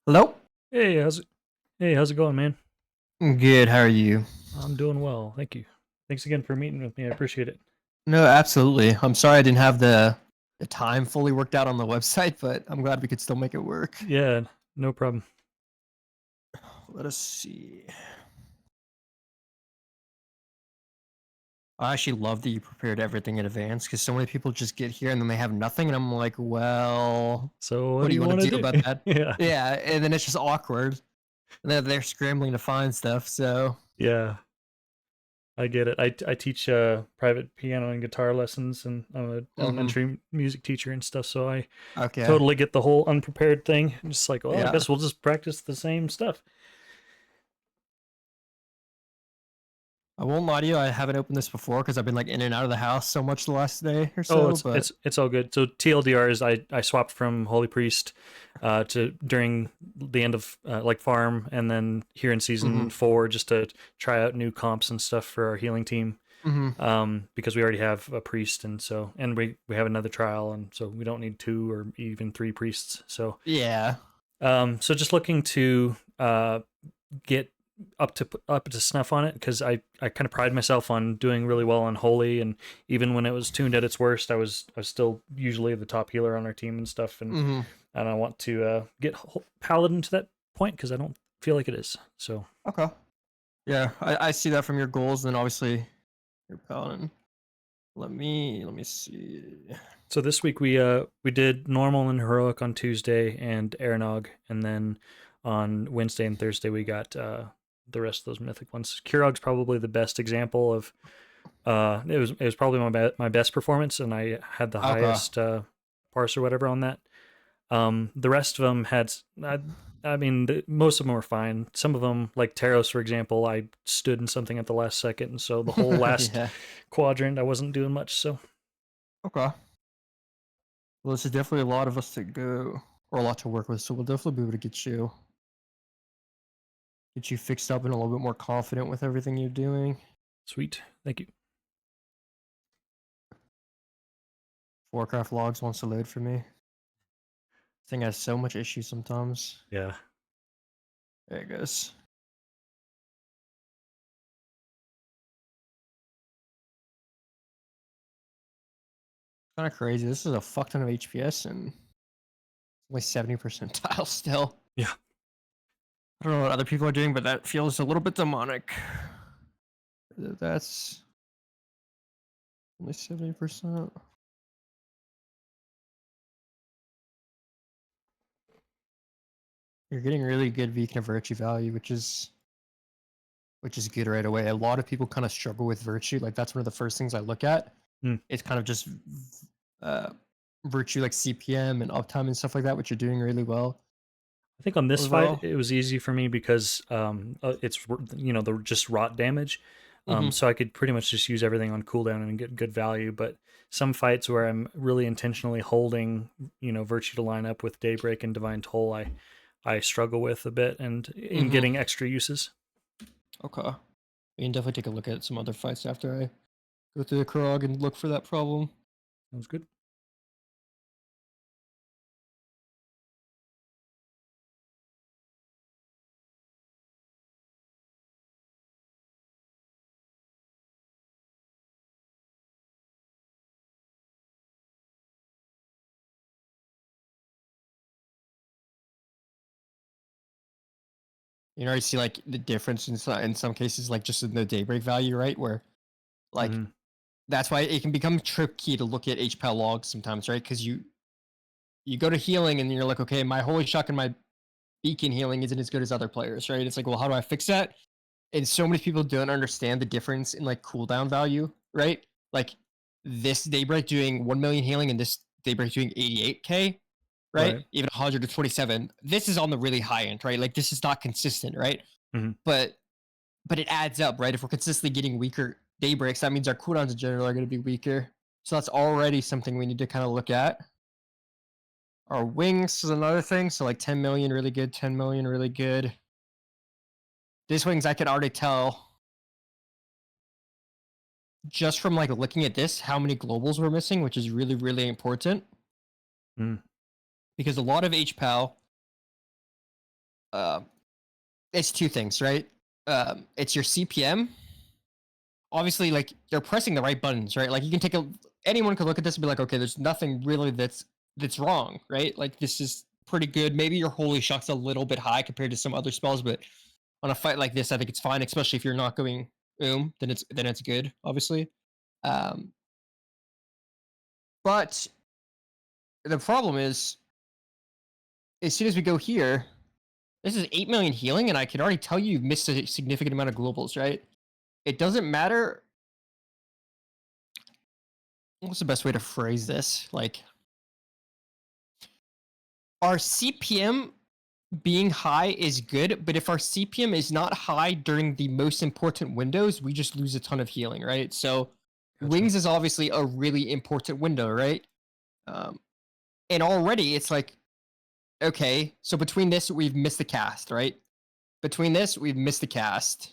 Hello? Hey, how's it going, man? Good, how are you? I'm doing well, thank you. Thanks again for meeting with me. I appreciate it. No, absolutely. I'm sorry I didn't have the time fully worked out on the website, but I'm glad we could still make it work. Yeah, no problem. Let us see. I actually love that you prepared everything in advance because so many people just get here and then they have nothing, and I'm like, well, So, what what do do you you want want to to do do? about that? Yeah, Yeah, and then it's just awkward. And then they're scrambling to find stuff, so yeah, I get it. I teach private piano and guitar lessons, and I'm an mm-hmm. elementary music teacher and stuff. So I Okay. totally get the whole unprepared thing. I'm just like, well, I Yeah. guess we'll just practice the same stuff. I won't lie to you, I haven't opened this before because I've been like in and out of the house so much the last day or Oh, so, but it's all good. So TLDR is I swapped from Holy Priest to during the end of like farm, and then here in mm-hmm. season 4 just to try out new comps and stuff for our healing team. Mm-hmm. Because we already have a priest, and we have another trial, and so we don't need 2 or even 3 priests. So just looking to get up to snuff on it, because I kind of pride myself on doing really well on holy, and even when it was tuned at its worst, I was still usually the top healer on our team and stuff, Mm-hmm. and I want to get paladin to that point because I don't feel like it is. So Okay. Yeah, I see that from your goals, and then obviously your paladin. Let me see. this week we did normal and heroic on Tuesday and Aranog, and then on Wednesday and Thursday we got the rest of those mythic ones. Kurog's probably the best example of it was probably my best performance, and I had the Okay. highest parse or whatever on that. The rest of them had, I mean, most of them were fine. Some of them, like Taros, for example, I stood in something at the last second, and so the whole last Yeah. quadrant I wasn't doing much. So Okay. Well, this is definitely a lot of us to go, or a lot to work with, so we'll definitely be able to get you fixed up and a little bit more confident with everything you're doing. sweet, thank you. Warcraft logs wants to load for me. Thing has so much issues sometimes. Yeah, There it goes. Kind of crazy. This is a fuck ton of HPS and only 70 percentile still. yeah. I don't know what other people are doing, but that feels a little bit demonic. That's only 70%. You're getting really good beacon of virtue value, which is good right away. A lot of people kind of struggle with virtue. Like that's one of the first things I look at. Mm. It's kind of just uh, virtue like CPM and uptime and stuff like that, which you're doing really well I think on this fight overall. it was easy for me because it's the just rot damage, Mm-hmm. so I could pretty much just use everything on cooldown and get good value. But some fights where I'm really intentionally holding virtue to line up with daybreak and divine toll, I struggle with a bit and in Mm-hmm. getting extra uses. Okay. We can definitely take a look at some other fights after I go through the Krog and look for that problem. Sounds good. You already see like the difference in some cases, like just in the daybreak value, right? Where like Mm-hmm. that's why it can become tricky to look at HPAL logs sometimes, right? Because you go to healing and you're like, okay, my holy shock and my beacon healing isn't as good as other players, right? It's like, well, how do I fix that? And so many people don't understand the difference in like cooldown value, right? Like this daybreak doing 1 million healing and this daybreak doing 88k, right? Right. Even 127. This is on the really high end, right? Like this is not consistent, right? Mm-hmm. But it adds up, right? If we're consistently getting weaker daybreaks, that means our cooldowns in general are going to be weaker. So that's already something we need to kind of look at. Our wings is another thing. So like 10 million, really good. 10 million, really good. This wings, I could already tell just from like looking at this how many globals we're missing, which is really, really important Mm. because a lot of HPAL uh, it's two things, right? It's your CPM. Obviously, like they're pressing the right buttons, right? Like you can take anyone could look at this and be like, okay, there's nothing really that's wrong, right? Like this is pretty good. Maybe your holy shock's a little bit high compared to some other spells, but on a fight like this, I think it's fine, especially if you're not going then it's good, obviously. Um, but the problem is, as soon as we go here, this is 8 million healing, and I can already tell you've missed a significant amount of globals, right? It doesn't matter. What's the best way to phrase this? Like, our CPM being high is good, but if our CPM is not high during the most important windows, we just lose a ton of healing, right? So, Gotcha. wings is obviously a really important window, right? And already it's like, okay, so between this, we've missed the cast, right? Between this, we've missed the cast.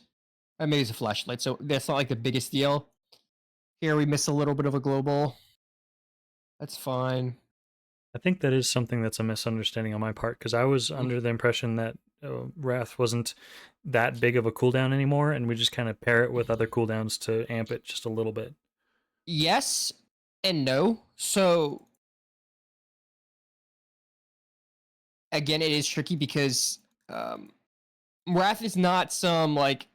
Maybe it's a flashlight, so that's not like the biggest deal. Here we miss a little bit of a global. That's fine. I think that is something that's a misunderstanding on my part, because I was under the impression that Wrath wasn't that big of a cooldown anymore, and we just kind of pair it with other cooldowns to amp it just a little bit. Yes and no. So again, it is tricky because Wrath is not some like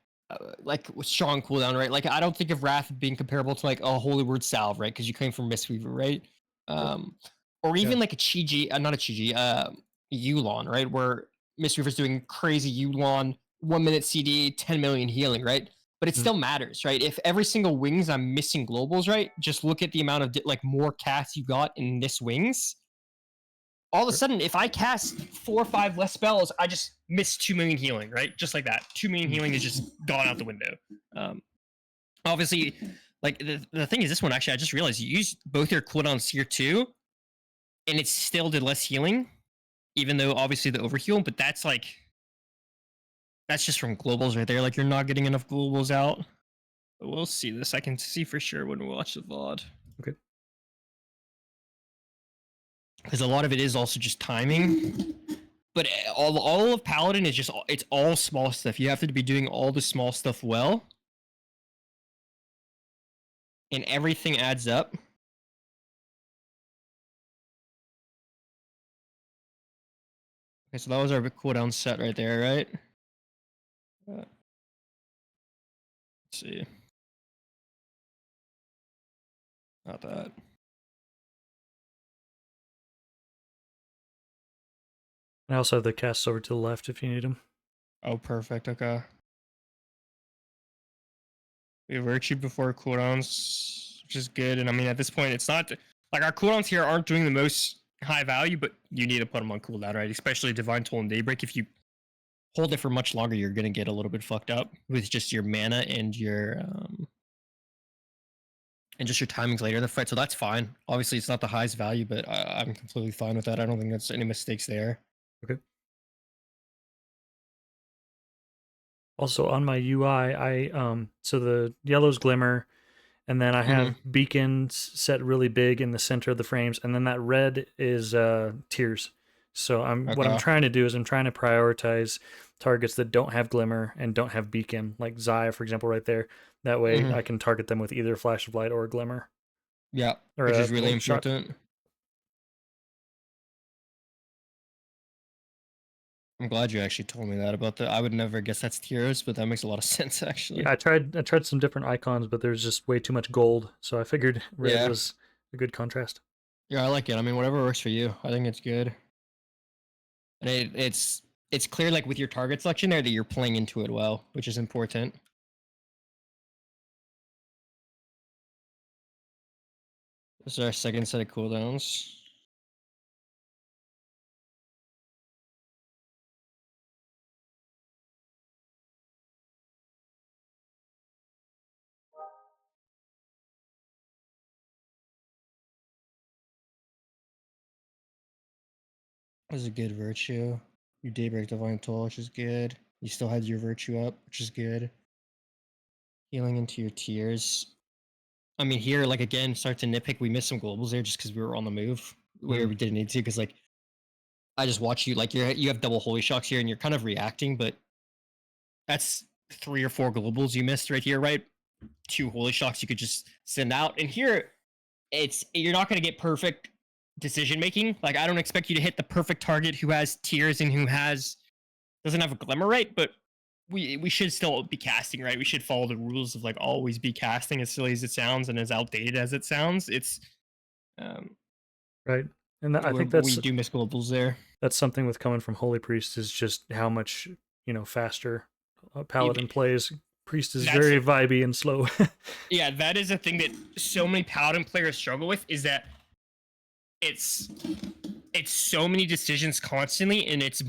strong cooldown, right? Like I don't think of Wrath being comparable to like a Holy Word Salve, right? Because you came from Mistweaver, right? Or even like a Chi-Ji, not a Chi-Ji, Yulon, right? Where Mistweaver's doing crazy Yulon, 1 minute CD, 10 million healing, right? But it still matters, right? If every single wings I'm missing globals, right? Just look at the amount of like more casts you got in this wings. All of a sudden, if I cast 4 or 5 less spells, I just miss 2 million healing, right? Just like that. 2 million healing is just gone out the window. Obviously, like the thing is, this one actually, I just realized you used both your cooldowns here too, and it still did less healing, even though obviously the overheal. But that's just from globals right there. Like you're not getting enough globals out. But we'll see this. I can see for sure when we watch the VOD. Okay. Because a lot of it is also just timing. But all of Paladin is just, it's all small stuff. You have to be doing all the small stuff well. And everything adds up. Okay, so that was our cooldown set right there, right? Let's see. Not that. I also have the casts over to the left if you need them. Oh, perfect. Okay. We have Virtue before cooldowns, which is good. And I mean, at this point, it's not like our cooldowns here aren't doing the most high value, but you need to put them on cooldown, right? Especially Divine Toll and Daybreak. If you hold it for much longer, you're going to get a little bit fucked up with just your mana and your just your timings later in the fight. So that's fine. Obviously, it's not the highest value, but I'm completely fine with that. I don't think that's any mistakes there. Okay. Also on my UI, so the yellow's glimmer, and then I have beacons set really big in the center of the frames, and then that red is tears. So what I'm trying to do is I'm trying to prioritize targets that don't have glimmer and don't have beacon, like Zaya, for example, right there. That way I can target them with either flash of light or glimmer. Yeah, which is really important. I'm glad you actually told me that about that. I would never guess that's tears, but that makes a lot of sense actually. Yeah, I tried some different icons, but there's just way too much gold, so I figured red was a good contrast. Yeah, I like it. I mean, whatever works for you. I think it's good. And it's clear, like with your target selection there, that you're playing into it well, which is important. This is our second set of cooldowns. This is a good virtue. You Daybreak Divine Toll, which is good. You still had your virtue up, which is good. Healing into your tears. I mean, here, like again, start to nitpick. We missed some globals there just because we were on the move where we didn't need to. Because like I just watch you like you have double holy shocks here and you're kind of reacting, but that's 3 or 4 globals you missed right here, right? 2 holy shocks you could just send out. And here you're not going to get perfect decision making. Like I don't expect you to hit the perfect target who has tears and who doesn't have a glimmer, right? But we should still be casting, right? We should follow the rules of like always be casting, as silly as it sounds and as outdated as it sounds. It's right. And I think we do miss globals there. That's something with coming from Holy Priest is just how much, faster Paladin plays. Priest is very vibey and slow. Yeah, that is a thing that so many Paladin players struggle with, is that it's so many decisions constantly, and it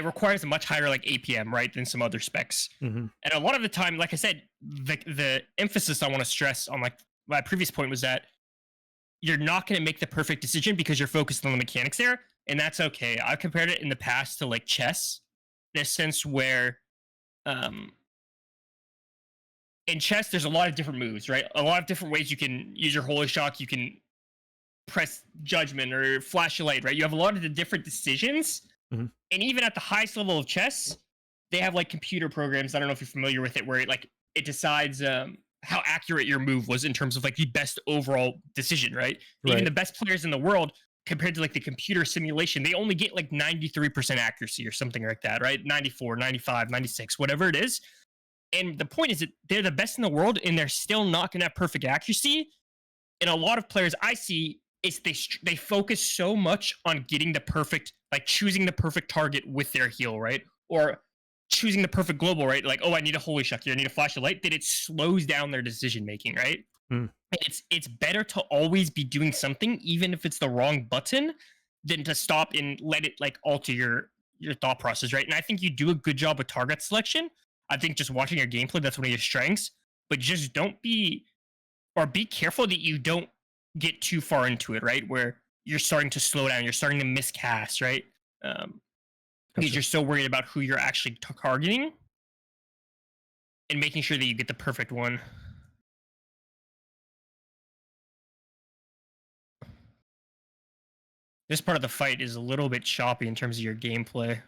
requires a much higher like APM, right, than some other specs. Mm-hmm. And a lot of the time, like I said, the emphasis I want to stress on like my previous point was that you're not going to make the perfect decision because you're focused on the mechanics there, and that's okay. I've compared it in the past to like chess, in a sense where in chess, there's a lot of different moves, right? A lot of different ways you can use your holy shock. You can press judgment or flash a light, right? You have a lot of the different decisions. Mm-hmm. And even at the highest level of chess, they have like computer programs. I don't know if you're familiar with it, where it decides how accurate your move was in terms of like the best overall decision, right? Even the best players in the world, compared to like the computer simulation, they only get like 93% accuracy or something like that, right? 94, 95, 96, whatever it is. And the point is that they're the best in the world, and they're still not going to have perfect accuracy. And a lot of players I see is they focus so much on getting the perfect, like choosing the perfect target with their heal, right? Or choosing the perfect global, right? Like, oh, I need a holy shock here, I need a flash of light. That it slows down their decision making, right? Mm. And it's better to always be doing something, even if it's the wrong button, than to stop and let it like alter your thought process, right? And I think you do a good job with target selection. I think just watching your gameplay, that's one of your strengths. But just be careful that you don't get too far into it, right? Where you're starting to slow down, you're starting to miscast, right? Because you're so worried about who you're actually targeting and making sure that you get the perfect one. This part of the fight is a little bit choppy in terms of your gameplay.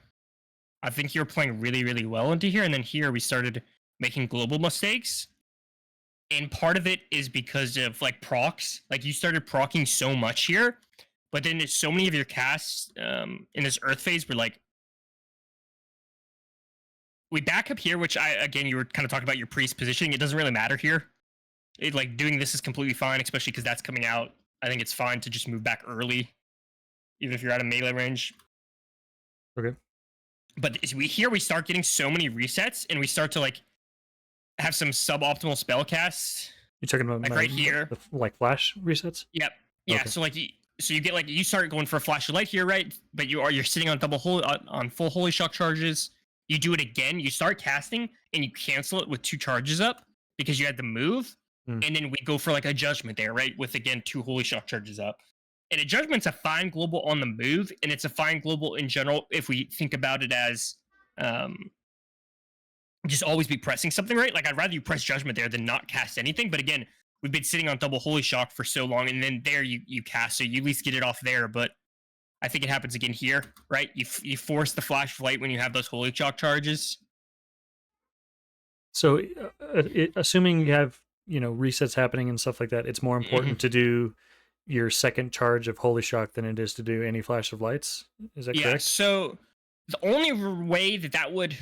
I think you're playing really, really well into here, and then here we started making global mistakes. And part of it is because of like procs. Like you started procking so much here, but then there's so many of your casts in this earth phase were like, we back up here, which you were kind of talking about your priest positioning. It doesn't really matter here. Like doing this is completely fine, especially because that's coming out. I think it's fine to just move back early, even if you're out of melee range. Okay. But we start getting so many resets, and we start to like have some suboptimal spell casts. You're talking about like right here, like flash resets. Yep. Yeah. Okay. So you get like you start going for a flash of light here, right? But you're sitting on on full holy shock charges. You do it again. You start casting, and you cancel it with 2 charges up because you had the move, and then we go for like a judgment there, right? With again 2 holy shock charges up. And a judgment's a fine global on the move, and it's a fine global in general if we think about it as just always be pressing something, right? Like I'd rather you press judgment there than not cast anything. But again, we've been sitting on double holy shock for so long, and then there you cast, so you at least get it off there. But I think it happens again here, right? You force the flash of light when you have those holy shock charges. So assuming you have resets happening and stuff like that, it's more important to do your second charge of holy shock than it is to do any flash of lights. Is that correct? Yeah. So the only way that would,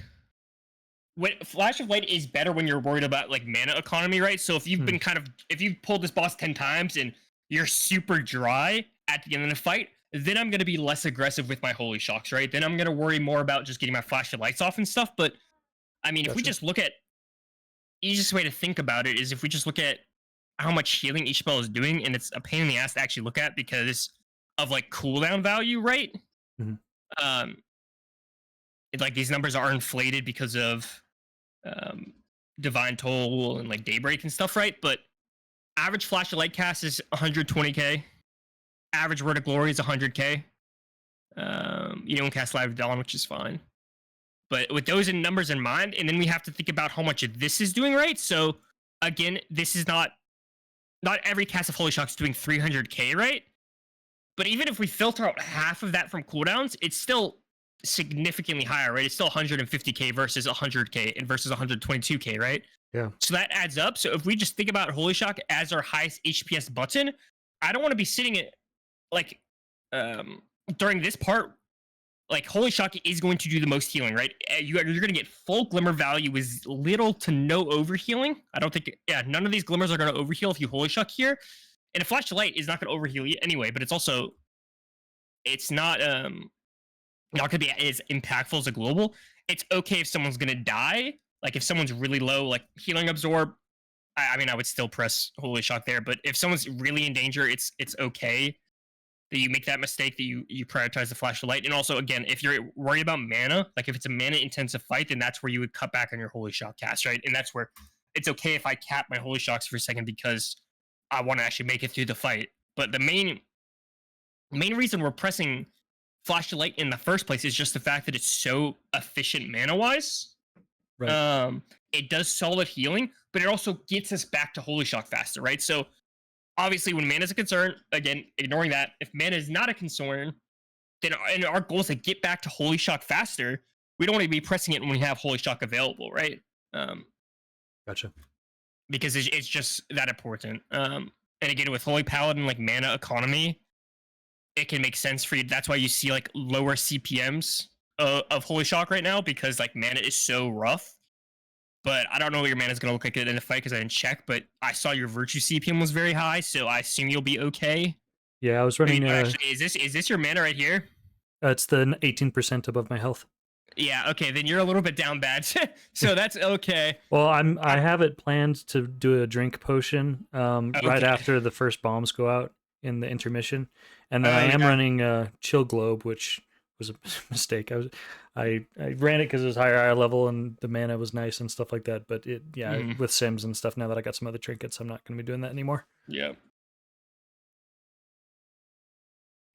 when flash of light is better when you're worried about like mana economy, right? So if you've been if you've pulled this boss 10 times and you're super dry at the end of the fight, then I'm going to be less aggressive with my holy shocks, right? Then I'm going to worry more about just getting my flash of lights off and stuff. But I mean, if we just look at, easiest way to think about it is if we just look at how much healing each spell is doing, and it's a pain in the ass to actually look at because of like cooldown value, right? Like these numbers are inflated because of divine toll and like daybreak and stuff, right? But average flash of light cast is 120k. Average word of glory is 100k. You don't cast live dawn, which is fine. But with those numbers in mind, and then we have to think about how much this is doing, right? So again, this is not every cast of holy shock is doing 300k, right? But even if we filter out half of that from cooldowns, it's still significantly higher, right? It's still 150k versus 100k and versus 122k, right? Yeah. So that adds up. So if we just think about Holy Shock as our highest HPS button, I don't want to be sitting at like during this part. Like Holy Shock is going to do the most healing, right? You're going to get full glimmer value with little to no overhealing. I don't think, none of these glimmers are going to overheal if you Holy Shock here. And a flashlight is not going to overheal you anyway, but it's not going to be as impactful as a global. It's okay if someone's going to die. Like if someone's really low, like healing absorb. I mean, I would still press Holy Shock there, but if someone's really in danger, it's okay that you make that mistake, that you prioritize the flashlight. And also, again, if you're worried about mana, like if it's a mana intensive fight, then that's where you would cut back on your Holy Shock cast, right? And that's where it's okay if I cap my Holy Shocks for a second because I want to actually make it through the fight. But the main reason we're pressing flashlight in the first place is just the fact that it's so efficient mana wise. Right. It does solid healing, but it also gets us back to Holy Shock faster, right? So obviously, when mana is a concern, again, ignoring that, if mana is not a concern, then and our goal is to get back to Holy Shock faster. We don't want to be pressing it when we have Holy Shock available, right? Gotcha. Because it's just that important. And again, with Holy Paladin, like mana economy, it can make sense for you. That's why you see like lower CPMs of Holy Shock right now, because like mana is so rough. But I don't know what your mana is going to look like in the fight because I didn't check. But I saw your Virtue CPM was very high, so I assume you'll be okay. Yeah, I was running. Actually, is this your mana right here? It's the 18% above my health. Yeah. Okay, then you're a little bit down bad, so that's okay. Well, I have it planned to do a drink potion right after the first bombs go out in the intermission, and then I am running Chill Globe, which was a mistake. I ran it because it was higher level and the mana was nice and stuff like that. But with Sims and stuff, now that I got some other trinkets, I'm not going to be doing that anymore. Yeah.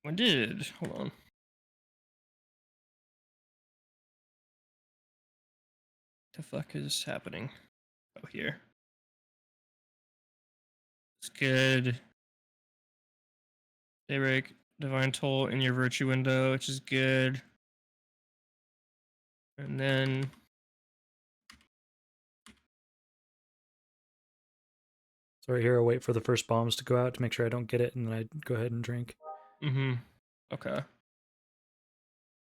Hold on. The fuck is happening? Oh, here. It's good. Daybreak, Divine Toll in your Virtue window, which is good. And then so right here, I'll wait for the first bombs to go out to make sure I don't get it, and then I go ahead and drink. Okay.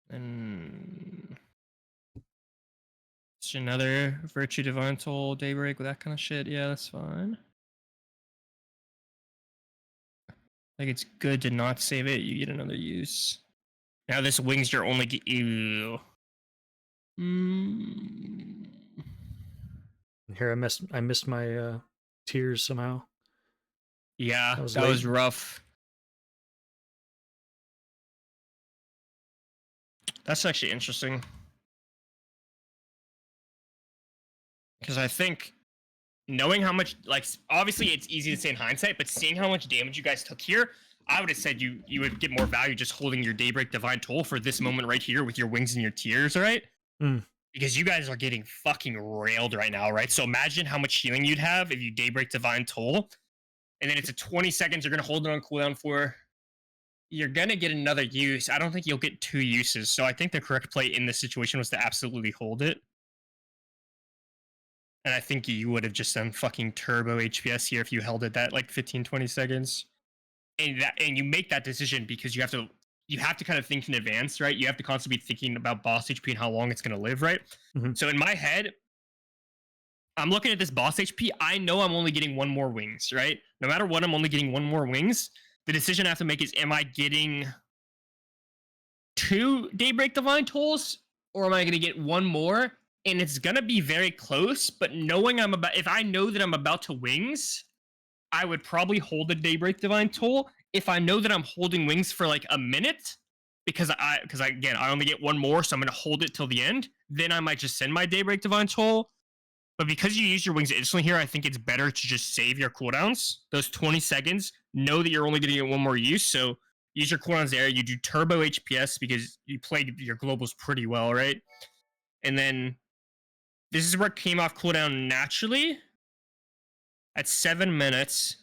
And it's another Virtue, Divine Toll, Daybreak with that kind of shit. Yeah, that's fine. Like it's good to not save it. You get another use. Now this wings your only get you. Here I missed my tears somehow. Yeah, that was rough. That's actually interesting. Because I think knowing how much, like, obviously it's easy to say in hindsight, but seeing how much damage you guys took here, I would have said you would get more value just holding your Daybreak Divine Toll for this moment right here with your wings and your tears, right? Because you guys are getting fucking railed right now, right? So imagine how much healing you'd have if you Daybreak Divine Toll, and then it's a 20 seconds you're going to hold it on cooldown for. You're going to get another use. I don't think you'll get 2 uses. So I think the correct play in this situation was to absolutely hold it. And I think you would have just done fucking turbo HPS here if you held it that like 15, 20 seconds. And you make that decision because you have to kind of think in advance, right? You have to constantly be thinking about boss HP and how long it's going to live, right? So in my head, I'm looking at this boss HP. I know I'm only getting 1 more wings, right? No matter what, I'm only getting 1 more wings. The decision I have to make is, am I getting 2 Daybreak Divine Tolls, or am I going to get 1 more? And it's going to be very close, but if I know that I'm about to wings, I would probably hold a Daybreak Divine Toll. If I know that I'm holding wings for like a minute, because I only get 1 more, so I'm going to hold it till the end, then I might just send my Daybreak Divine Toll. But because you use your wings instantly here, I think it's better to just save your cooldowns. Those 20 seconds, know that you're only going to get 1 more use, so use your cooldowns there. You do turbo HPS because you played your globals pretty well, right? And then this is where it came off cooldown naturally. At 7 minutes,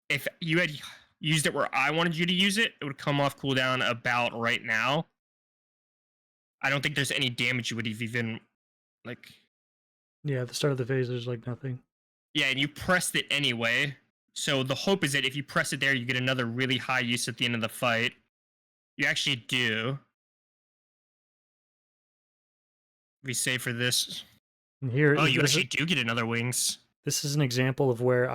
if you had used it where I wanted you to use it, it would come off cooldown about right now. I don't think there's any damage you would have even, like... Yeah, at the start of the phase, there's like nothing. Yeah, and you pressed it anyway. So the hope is that if you press it there, you get another really high use at the end of the fight. You actually do. We say for this. And here, oh, you actually do get another wings. This is an example of where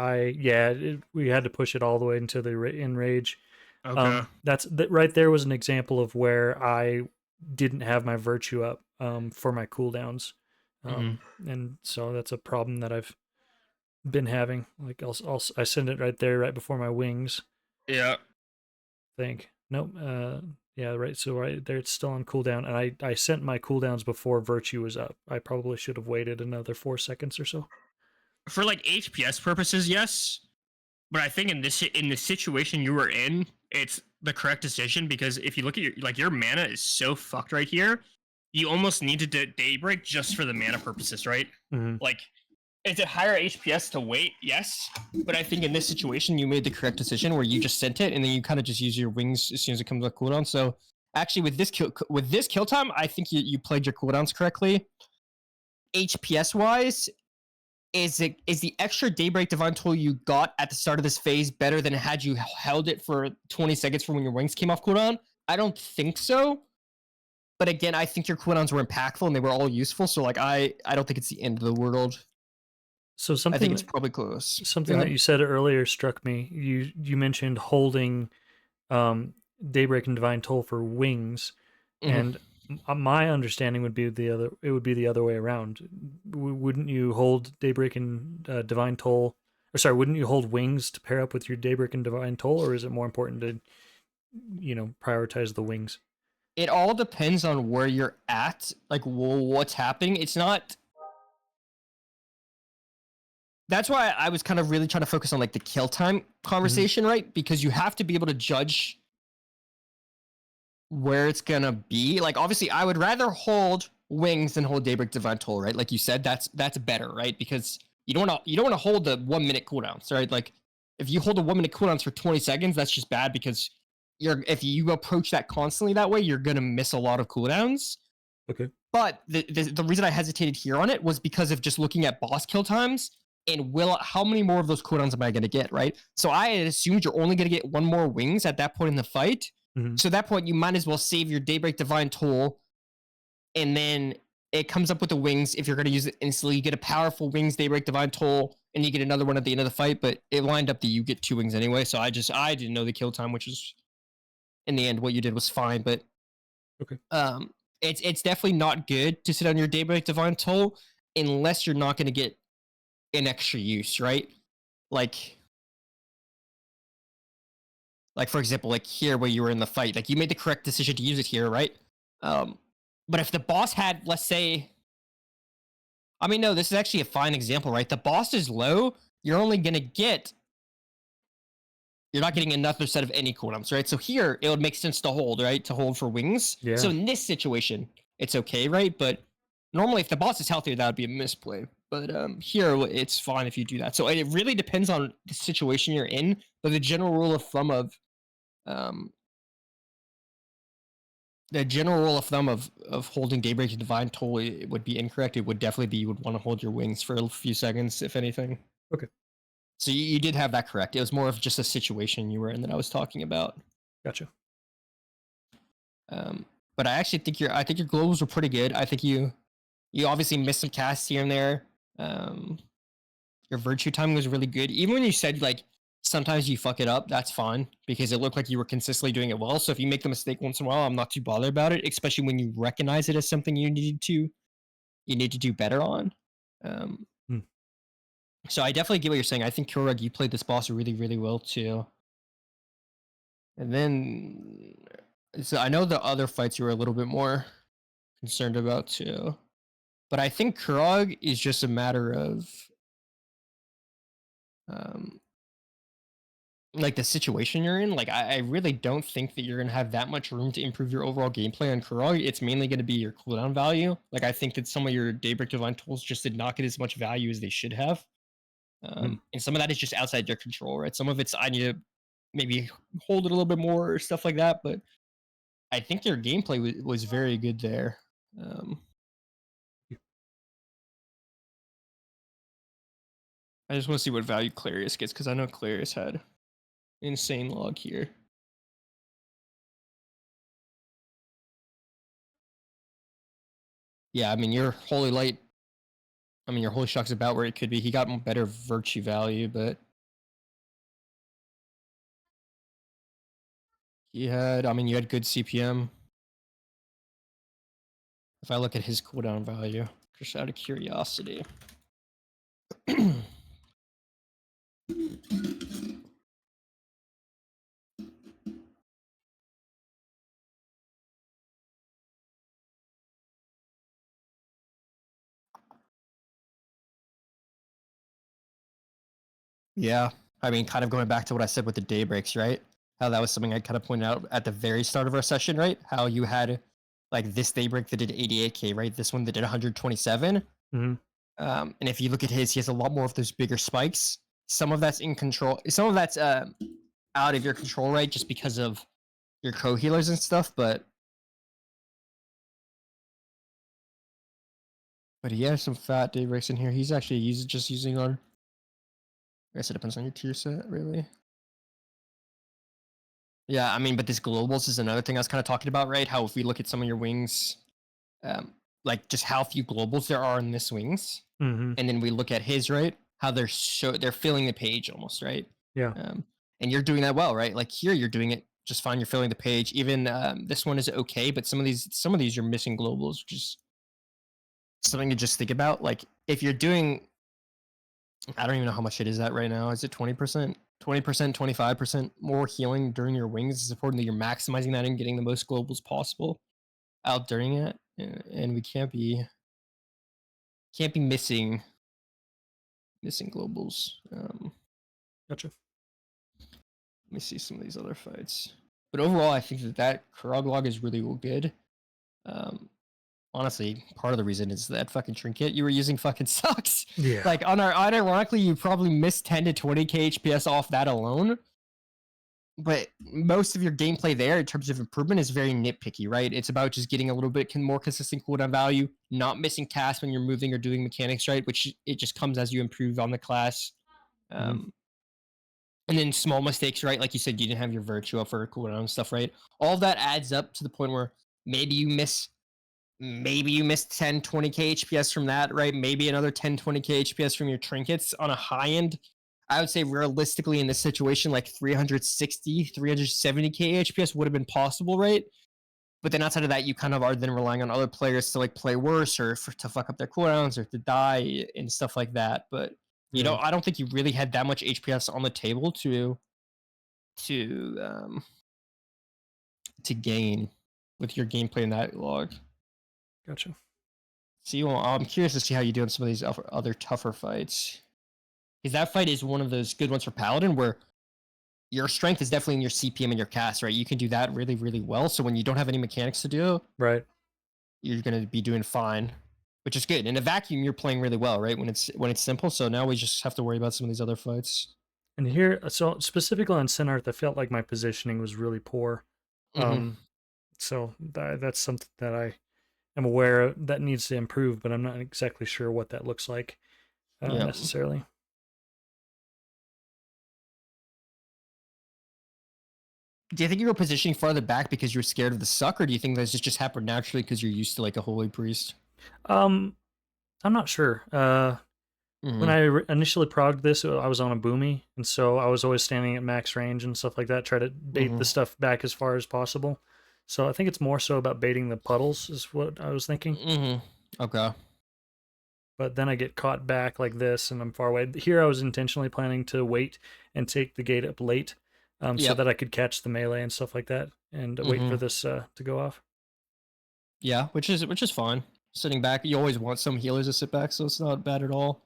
we had to push it all the way into the enrage. Okay. That right there was an example of where I didn't have my virtue up for my cooldowns. And so that's a problem that I've been having. Like I send it right there, right before my wings. Yeah. Nope. Yeah, right. So right there, it's still on cooldown, and I sent my cooldowns before virtue was up. I probably should have waited another 4 seconds or so. For like HPS purposes, yes. But I think in the situation you were in, it's the correct decision, because if you look at your mana is so fucked right here. You almost need to Daybreak just for the mana purposes, right? Like, it's a higher HPS to wait, yes. But I think in this situation, you made the correct decision where you just sent it, and then you kind of just use your wings as soon as it comes up cooldown. So actually, with this kill time, I think you played your cooldowns correctly. HPS wise, is the extra Daybreak Divine Toll you got at the start of this phase better than had you held it for 20 seconds from when your wings came off cooldown? I don't think so. But again, I think your cooldowns were impactful and they were all useful. So like, I don't think it's the end of the world. So I think it's probably close. Something that you said earlier struck me. You mentioned holding Daybreak and Divine Toll for wings, and my understanding would be the other way around. Wouldn't you hold Daybreak and Divine Toll? Or sorry, wouldn't you hold wings to pair up with your Daybreak and Divine Toll, or is it more important to prioritize the wings? It all depends on where you're at, like what's happening. It's not. That's why I was kind of really trying to focus on like the kill time conversation, right? Because you have to be able to judge where it's gonna be. Like, obviously, I would rather hold wings than hold Daybreak Divine Toll, right? Like you said, that's better, right? Because you don't want to hold the 1 minute cooldowns, right? Like, if you hold the 1 minute cooldowns for 20 seconds, that's just bad, because if you approach that constantly that way, you're gonna miss a lot of cooldowns. Okay. But the reason I hesitated here on it was because of just looking at boss kill times and how many more of those cooldowns am I gonna get, right? So I had assumed you're only gonna get 1 more wings at that point in the fight. So at that point, you might as well save your Daybreak Divine Toll, and then it comes up with the wings. If you're gonna use it instantly, you get a powerful wings Daybreak Divine Toll, and you get another one at the end of the fight. But it lined up that you get 2 wings anyway. So I didn't know the kill time, which is, in the end, what you did was fine. But okay, it's definitely not good to sit on your Daybreak Divine Toll unless you're not gonna get an extra use, right? Like for example, like here where you were in the fight, like you made the correct decision to use it here, right? But if the boss had, let's say, I mean, no, this is actually a fine example, right? The boss is low, you're not getting another set of any cooldowns, right? So here, it would make sense to hold, right? To hold for wings. Yeah. So in this situation, it's okay, right? But normally, if the boss is healthier, that would be a misplay. But here, it's fine if you do that. So it really depends on the situation you're in. But the general rule of thumb of holding Daybreak and Divine Toll, it would be incorrect. It would definitely be you would want to hold your wings for a few seconds, if anything. Okay. So you did have that correct. It was more of just a situation you were in that I was talking about. Gotcha. But I actually think your globals were pretty good. I think you obviously missed some casts here and there. Your virtue timing was really good. Even when you said like sometimes you fuck it up, that's fine, because it looked like you were consistently doing it well. So if you make the mistake once in a while, I'm not too bothered about it, especially when you recognize it as something you need to do better on. So I definitely get what you're saying. I think Kurag, you played this boss really, really well too. And then, so I know the other fights you were a little bit more concerned about too. But I think Kurag is just a matter of like the situation you're in. Like I really don't think that you're gonna have that much room to improve your overall gameplay on Kurag. It's mainly gonna be your cooldown value. Like I think that some of your Daybreak Divine Tools just did not get as much value as they should have. And some of that is just outside your control, right? Some of it's I need to maybe hold it a little bit more or stuff like that. But I think their gameplay was very good there. I just want to see what value Clarius gets because I know Clarius had insane log here. Yeah, I mean your Holy Light. I mean your Holy Shock's about where it could be. He got better virtue value, but he had. I mean, you had good CPM. If I look at his cooldown value, just out of curiosity. Yeah, I mean, kind of going back to what I said with the daybreaks, right? How that was something I kind of pointed out at the very start of our session, right? How you had like this daybreak that did 88k, right? This one that did 127. Mm-hmm. And if you look at his, he has a lot more of those bigger spikes. Some of that's in control. Some of that's out of your control, right? Just because of your co-healers and stuff. But he has some fat daybreaks in here. He's actually just using on. I guess it depends on your tier set, really. Yeah, I mean, but this globals is another thing I was kind of talking about, right? How if we look at some of your wings, like just how few globals there are in this wings, Mm-hmm. and then we look at his, right? How they're filling the page almost, right? Yeah. And you're doing that well, right? Like here, you're doing it just fine. You're filling the page. Even this one is okay, but some of these you're missing globals, which is something to just think about. Like if you're doing, I don't even know how much it is at right now. Is it 20%? 20%, 25% more healing during your wings. It's important that you're maximizing that and getting the most globals possible out during it. And we can't be missing globals. Gotcha. Let me see some of these other fights. But overall, I think that Kurog log is really good. Honestly, part of the reason is that fucking trinket you were using fucking sucks. Yeah. Like unironically, you probably missed 10 to 20k HPS off that alone. But most of your gameplay there in terms of improvement is very nitpicky, right? It's about just getting a little bit more consistent cooldown value, not missing cast when you're moving or doing mechanics, right? Which it just comes as you improve on the class. And then small mistakes, right? Like you said, you didn't have your virtue up for cooldown and stuff, right? All that adds up to the point where maybe you miss 10, 20k HPS from that, right? Maybe another 10, 20k HPS from your trinkets on a high end. I would say realistically in this situation, like 360, 370k HPS would have been possible, right? But then outside of that, you kind of are then relying on other players to like play worse or to fuck up their cooldowns or to die and stuff like that. But you know, I don't think you really had that much HPS on the table to gain with your gameplay in that log. Gotcha. See, well, I'm curious to see how you do in some of these other tougher fights. Because that fight is one of those good ones for Paladin where your strength is definitely in your CPM and your cast, right? You can do that really, really well. So when you don't have any mechanics to do, right, you're going to be doing fine, which is good. In a vacuum, you're playing really well, right? When it's simple. So now we just have to worry about some of these other fights. And here, so specifically on Sinarth, I felt like my positioning was really poor. So that's something that I am aware of that needs to improve, but I'm not exactly sure what that looks like necessarily. Do you think you were positioning farther back because you were scared of the suck, or do you think that just happened naturally because you're used to like a holy priest? I'm not sure. When I initially progged this, I was on a boomy, and so I was always standing at max range and stuff like that, try to bait the stuff back as far as possible. So I think it's more so about baiting the puddles is what I was thinking. Okay. But then I get caught back like this, and I'm far away. Here I was intentionally planning to wait and take the gate up late, so that I could catch the melee and stuff like that, and wait for this to go off. Yeah, which is fine. Sitting back, you always want some healers to sit back, so it's not bad at all.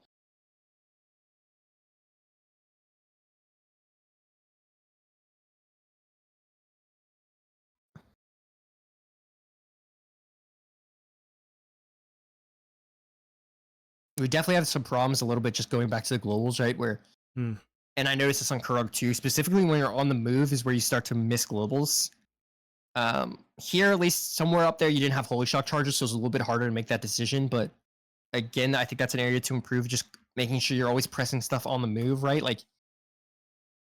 We definitely have some problems a little bit just going back to the globals, right? Where and I noticed this on Karug too, specifically when you're on the move is where you start to miss globals. Here, at least somewhere up there, you didn't have Holy Shock charges, so it was a little bit harder to make that decision. But again, I think that's an area to improve, just making sure you're always pressing stuff on the move, right? Like,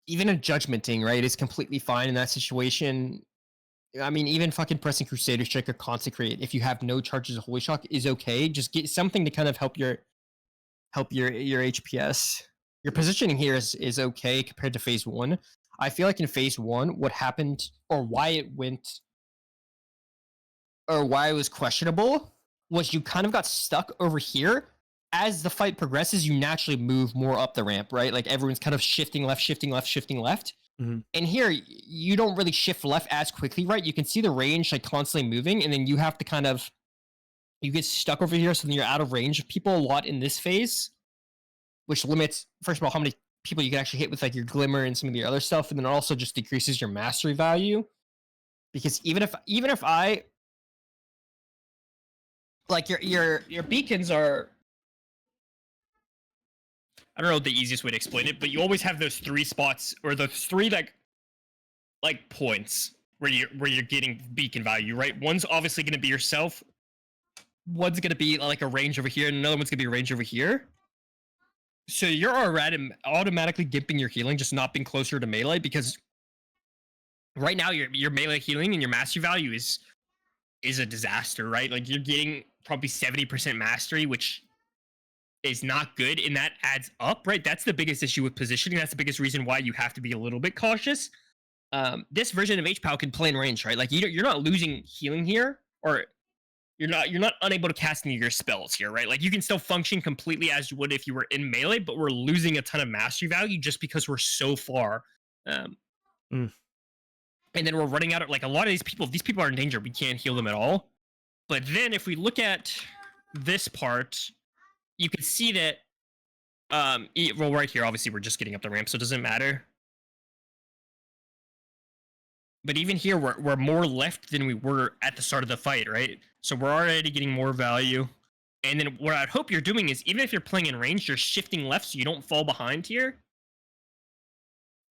even a Judgmenting, right, is completely fine in that situation. I mean, even fucking pressing Crusader Strike or Consecrate, if you have no charges of Holy Shock, is okay. Just get something to kind of help your HPS. Your positioning here is okay compared to phase 1. I feel like in phase 1, what happened or why it went or why it was questionable was you kind of got stuck over here. As the fight progresses, you naturally move more up the ramp, right? Like everyone's kind of shifting left, shifting left, shifting left. Mm-hmm. And here, you don't really shift left as quickly, right? You can see the range like constantly moving, and then you have to kind of you get stuck over here, so then you're out of range of people a lot in this phase, which limits, first of all, how many people you can actually hit with like your Glimmer and some of the other stuff, and then also just decreases your mastery value. Because even if I like your beacons are, I don't know the easiest way to explain it, but you always have those 3 spots or those 3 like points where you're getting beacon value, right? One's obviously going to be yourself. One's going to be like a range over here, and another one's going to be a range over here. So you're already automatically gimping your healing, just not being closer to melee, because right now your melee healing and your mastery value is a disaster, right? Like you're getting probably 70% mastery, which is not good, and that adds up, right? That's the biggest issue with positioning. That's the biggest reason why you have to be a little bit cautious. This version of HPAL can play in range, right? Like you're not losing healing here, or you're not unable to cast any of your spells here, right? Like you can still function completely as you would if you were in melee, but we're losing a ton of mastery value just because we're so far. And then we're running out of, like, a lot of these people are in danger. We can't heal them at all. But then if we look at this part, you can see that, well, right here, obviously we're just getting up the ramp, so it doesn't matter. But even here, we're more left than we were at the start of the fight, right? So we're already getting more value. And then what I'd hope you're doing is, even if you're playing in range, you're shifting left so you don't fall behind here.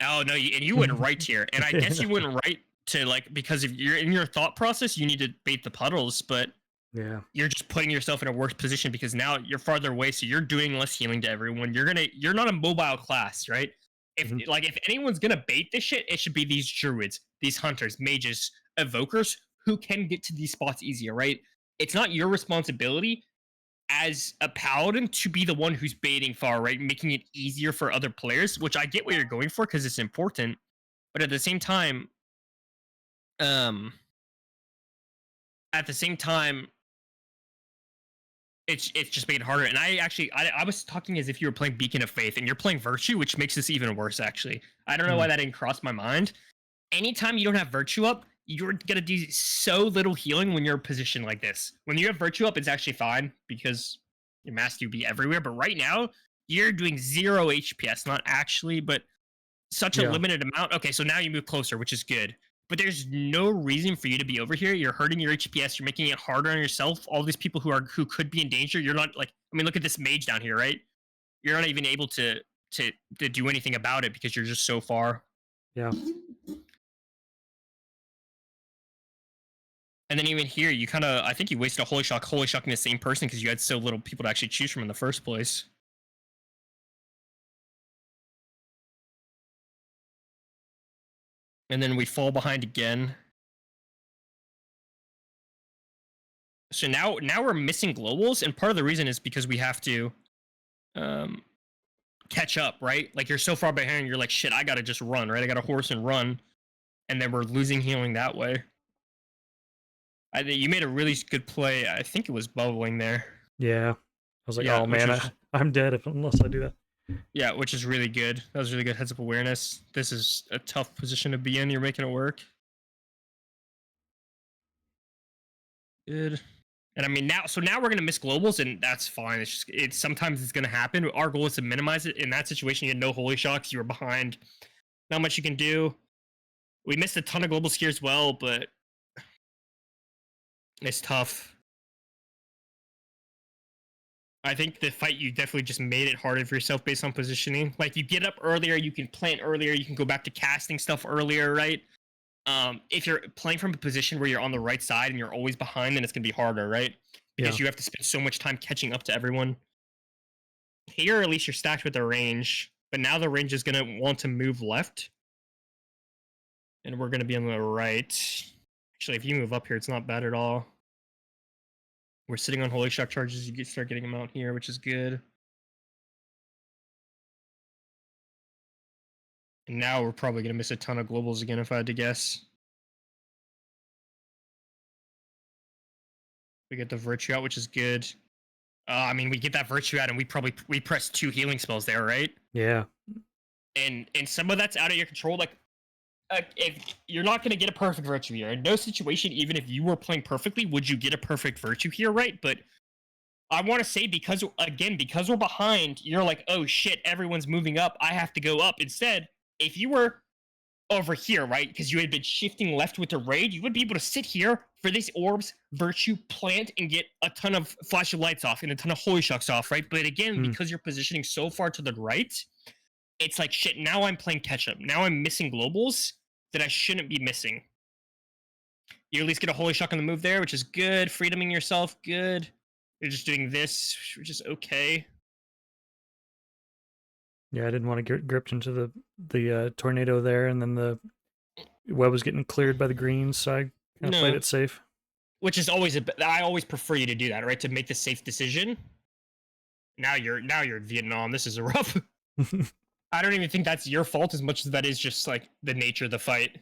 Oh, no, and you went right here. And I guess you went right to, like, because if you're in your thought process, you need to bait the puddles, but yeah, you're just putting yourself in a worse position because now you're farther away, so you're doing less healing to everyone. You're not a mobile class, right? If anyone's gonna bait this shit, it should be these druids, these hunters, mages, evokers who can get to these spots easier, right? It's not your responsibility as a paladin to be the one who's baiting far, right? Making it easier for other players, which I get what you're going for because it's important, but at the same time, it's just made it harder. And I was talking as if you were playing Beacon of Faith, and you're playing Virtue, which makes this even worse, actually. I don't know why that didn't cross my mind. Anytime you don't have Virtue up, you're gonna do so little healing when you're in a position like this. When you have Virtue up, it's actually fine because your mastery will be everywhere. But right now, you're doing 0 HPS, not actually, but such a limited amount. Okay, so now you move closer, which is good. But there's no reason for you to be over here. You're hurting your HPS. You're making it harder on yourself. All these people who could be in danger. You're not, like, I mean, look at this mage down here, right? You're not even able to do anything about it because you're just so far. Yeah. And then even here, you kind of, I think you wasted a Holy Shocking the same person because you had so little people to actually choose from in the first place. And then we fall behind again. So now we're missing globals, and part of the reason is because we have to catch up, right? Like, you're so far behind, you're like, shit, I gotta just run, right? I gotta horse and run, and then we're losing healing that way. You made a really good play. I think it was bubbling there. Yeah. I was like, oh man, I'm dead unless I do that. Yeah, which is really good. That was really good heads-up awareness. This is a tough position to be in. You're making it work. Good. And I mean, now we're gonna miss globals, and that's fine. It's sometimes it's gonna happen. Our goal is to minimize it. In that situation, you had no holy shocks. You were behind. Not much you can do. We missed a ton of globals here as well, but it's tough. I think the fight, you definitely just made it harder for yourself based on positioning. Like, you get up earlier, you can plant earlier, you can go back to casting stuff earlier, right? If you're playing from a position where you're on the right side and you're always behind, then it's going to be harder, right? Because you have to spend so much time catching up to everyone. Here, at least you're stacked with the range, but now the range is going to want to move left. And we're going to be on the right. Actually, if you move up here, it's not bad at all. We're sitting on Holy Shock charges. You start getting them out here, which is good. And now we're probably going to miss a ton of globals again, if I had to guess. We get the Virtue out, which is good. I mean, we get that Virtue out, and we press 2 healing spells there, right? Yeah. And some of that's out of your control. Like, if you're not going to get a perfect Virtue here. In no situation, even if you were playing perfectly, would you get a perfect Virtue here, right? But I want to say, because we're behind, you're like, oh shit, everyone's moving up, I have to go up. Instead, if you were over here, right, because you had been shifting left with the raid, you would be able to sit here for these orbs, Virtue, plant, and get a ton of flash of lights off and a ton of Holy Shocks off, right? But again, because you're positioning so far to the right, it's like, shit, now I'm playing catch up. Now I'm missing globals that I shouldn't be missing. You at least get a Holy Shock on the move there, which is good. Freedoming yourself, good. You're just doing this, which is okay. Yeah, I didn't want to get gripped into the tornado there, and then the web was getting cleared by the greens, so I kind of played it safe. Which is always I always prefer you to do that, right? To make the safe decision. Now you're in Vietnam. This is a rough. I don't even think that's your fault as much as that is just like the nature of the fight.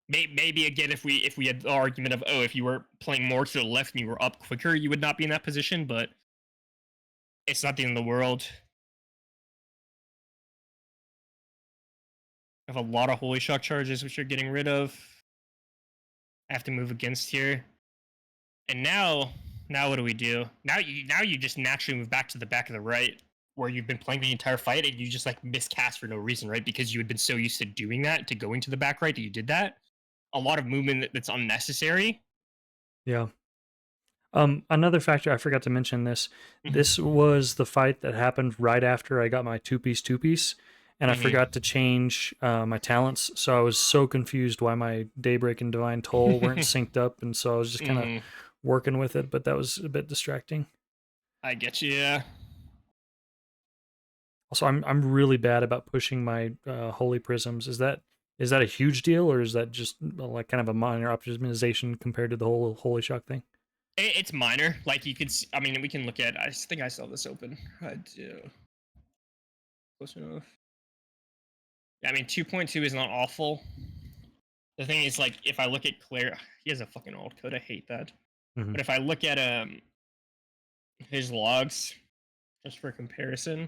Maybe again, if we had the argument of, oh, if you were playing more to the left and you were up quicker, you would not be in that position. But it's not the end of the world. I have a lot of Holy Shock charges, which you're getting rid of. I have to move against here. And now what do we do? Now you just naturally move back to the back of the right, where you've been playing the entire fight, and you just like miscast for no reason, right? Because you had been so used to doing that, to going to the back right, that you did that. A lot of movement that's unnecessary. Yeah. Another factor, I forgot to mention this. This was the fight that happened right after I got my two-piece, and I forgot to change my talents, so I was so confused why my Daybreak and Divine Toll weren't synced up, and so I was just kind of working with it, but that was a bit distracting. I get you, yeah. Also, I'm really bad about pushing my Holy Prisms. Is that a huge deal, or is that just like kind of a minor optimization compared to the whole Holy Shock thing? It's minor. Like, you could see, I mean, we can look at, I think I still have this open. I do. Close enough. I mean, 2.2 is not awful. The thing is, like, if I look at Claire, he has a fucking alt code. I hate that. But if I look at his logs, just for comparison,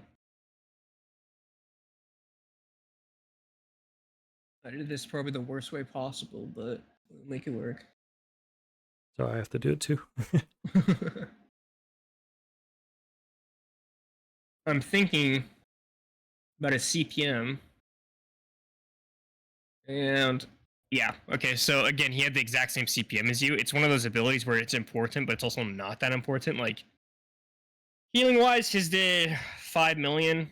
I did this probably the worst way possible, but we'll make it work. So I have to do it too. I'm thinking about a CPM. And yeah, okay, so again, he had the exact same CPM as you. It's one of those abilities where it's important, but it's also not that important. Like, healing wise, his did 5 million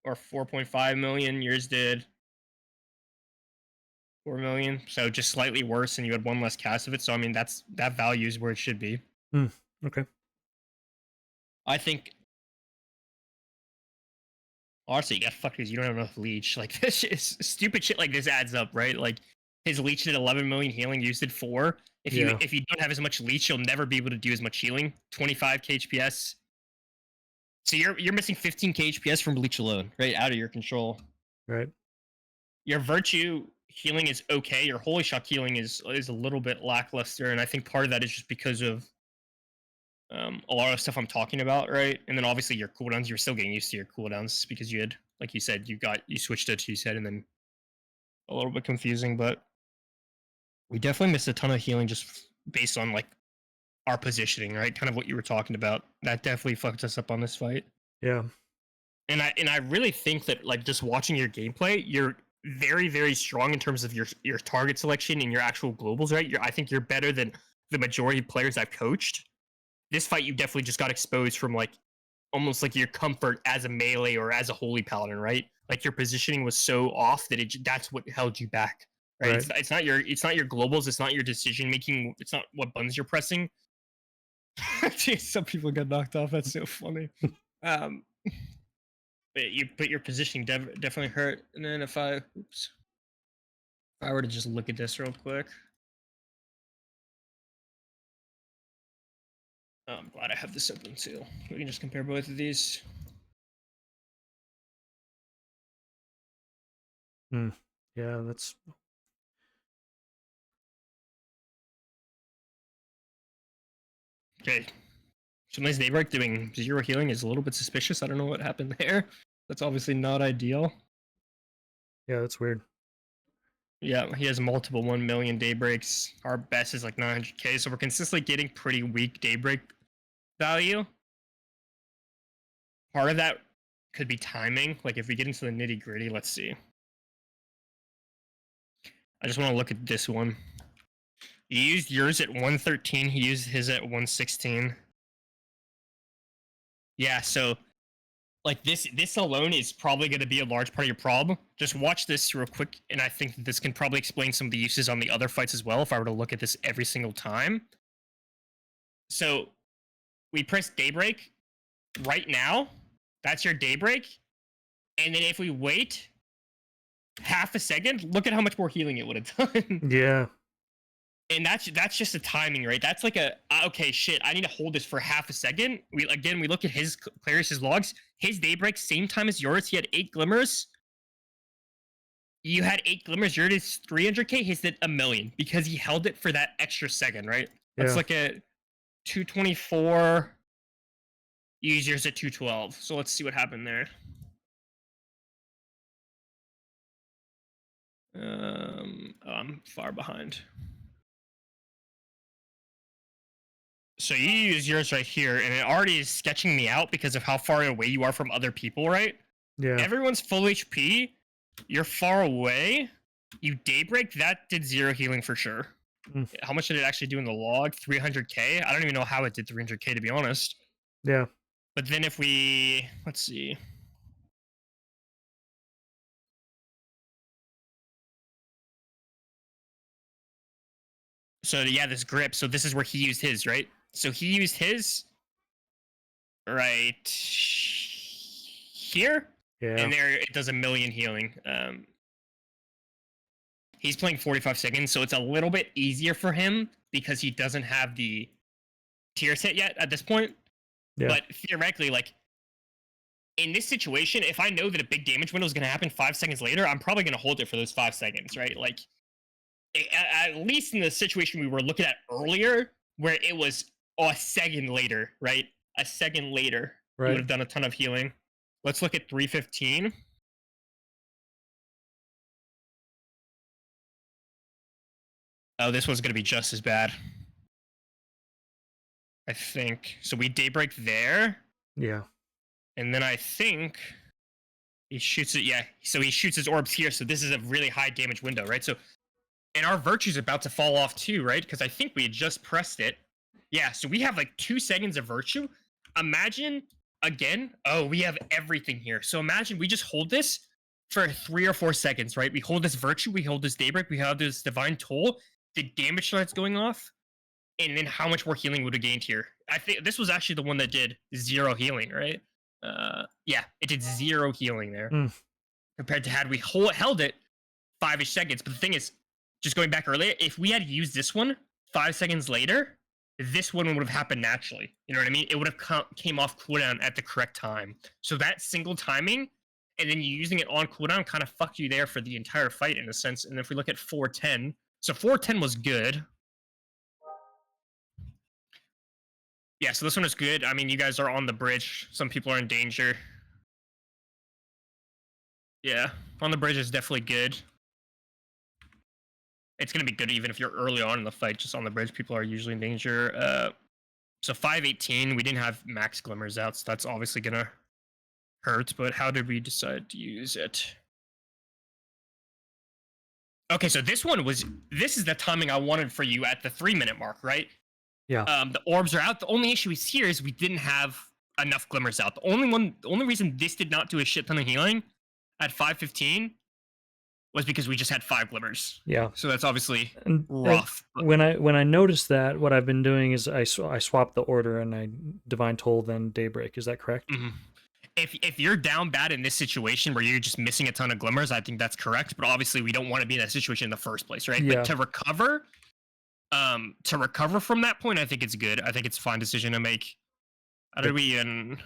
or 4.5 million. Yours did 4 million. So just slightly worse, and you had one less cast of it. So I mean, that value is where it should be. Okay. I think honestly, you got fucked because you don't have enough leech. Like, this shit is stupid shit like this adds up, right? Like, his leech did 11 million healing, you did 4. If you don't have as much leech, you'll never be able to do as much healing. 25 KHPS. So you're missing 15 KHPS from leech alone, right? Out of your control. Right. Your Virtue healing is okay. Your Holy Shock healing is a little bit lackluster, and I think part of that is just because of a lot of stuff I'm talking about, right? And then obviously your cooldowns, you're still getting used to your cooldowns because you had, like you said, you switched it to, you said, and then a little bit confusing, but we definitely missed a ton of healing just based on like our positioning, right? Kind of what you were talking about. That definitely fucked us up on this fight. Yeah. And I really think that, like, just watching your gameplay, you're very, very strong in terms of your target selection and your actual globals, right? I think you're better than the majority of players I've coached. This fight, you definitely just got exposed from, like, almost like your comfort as a melee or as a holy paladin, right? Like your positioning was so off that that's what held you back, right? It's not your globals, it's not your decision making, it's not what buttons you're pressing. Jeez, some people got knocked off. That's so funny. But your positioning definitely hurt. And then if I were to just look at this real quick. Oh, I'm glad I have this open too. We can just compare both of these. Yeah, that's... Okay. Somebody's Daybreak doing 0 healing is a little bit suspicious. I don't know what happened there. That's obviously not ideal. Yeah, that's weird. Yeah, he has multiple 1 million Daybreaks. Our best is like 900k, so we're consistently getting pretty weak Daybreak value. Part of that could be timing. Like if we get into the nitty gritty, let's see. I just want to look at this one. You used yours at 113. He used his at 116. Yeah, so like this alone is probably going to be a large part of your problem. Just watch this real quick, and I think this can probably explain some of the uses on the other fights as well if I were to look at this every single time. So we press Daybreak right now. That's your Daybreak. And then if we wait half a second, look at how much more healing it would have done. Yeah. And that's just the timing, right? That's like a, okay, shit, I need to hold this for half a second. We look at his Clarius's logs. His Daybreak, same time as yours. He had 8 glimmers. You had 8 glimmers. Yours is 300k. His did 1 million because he held it for that extra second, right? Yeah. Let's look at 224. Use yours at 212. So let's see what happened there. I'm far behind. So you use yours right here, and it already is sketching me out because of how far away you are from other people, right? Yeah. Everyone's full HP. You're far away. You Daybreak, that did 0 healing for sure. How much did it actually do in the log? 300k? I don't even know how it did 300k, to be honest. Yeah. But then if we... Let's see. So yeah, this grip. So this is where he used his, right? So he used his right here. Yeah. And there it does 1 million healing. He's playing 45 seconds, so it's a little bit easier for him because he doesn't have the tier set yet at this point. Yeah. But theoretically, like in this situation, if I know that a big damage window is going to happen 5 seconds later, I'm probably going to hold it for those 5 seconds, right? Like at least in the situation we were looking at earlier, where it was a second later, right? A second later, right. You would have done a ton of healing. Let's look at 315. Oh, this one's going to be just as bad, I think. So we Daybreak there. Yeah. And then I think he shoots it. Yeah. So he shoots his orbs here. So this is a really high damage window, right? So, and our Virtue's about to fall off too, right? Because I think we had just pressed it. Yeah. So we have like 2 seconds of Virtue. Imagine again. Oh, we have everything here. So imagine we just hold this for 3 or 4 seconds, right? We hold this Virtue. We hold this Daybreak. We have this Divine Toll. The damage that's going off. And then how much more healing would have gained here? I think this was actually the one that did 0 healing, right? Yeah, it did 0 healing there. Compared to had we held it 5-ish seconds. But the thing is, just going back earlier, if we had used this one 5 seconds later, this one would have happened naturally. You know what I mean? It would have came off cooldown at the correct time. So that single timing, and then you using it on cooldown kind of fucked you there for the entire fight in a sense. And if we look at 410, so 410 was good. Yeah, so this one is good. I mean, you guys are on the bridge. Some people are in danger. Yeah, on the bridge is definitely good. It's going to be good even if you're early on in the fight. Just on the bridge, people are usually in danger. So 518, we didn't have max glimmers out, so that's obviously going to hurt. But how did we decide to use it? Okay, so this is the timing I wanted for you at the 3-minute mark, right? Yeah. The orbs are out. The only issue is here is we didn't have enough glimmers out. The only reason this did not do a shit ton of healing at 515 was because we just had 5 glimmers. Yeah. So that's obviously and rough. When I noticed that, what I've been doing is I swapped the order and I Divine Toll then Daybreak. Is that correct? Mm-hmm. If you're down bad in this situation where you're just missing a ton of glimmers, I think that's correct. But obviously, we don't want to be in that situation in the first place, right? Yeah. But to recover from that point, I think it's good. I think it's a fine decision to make. How did we even?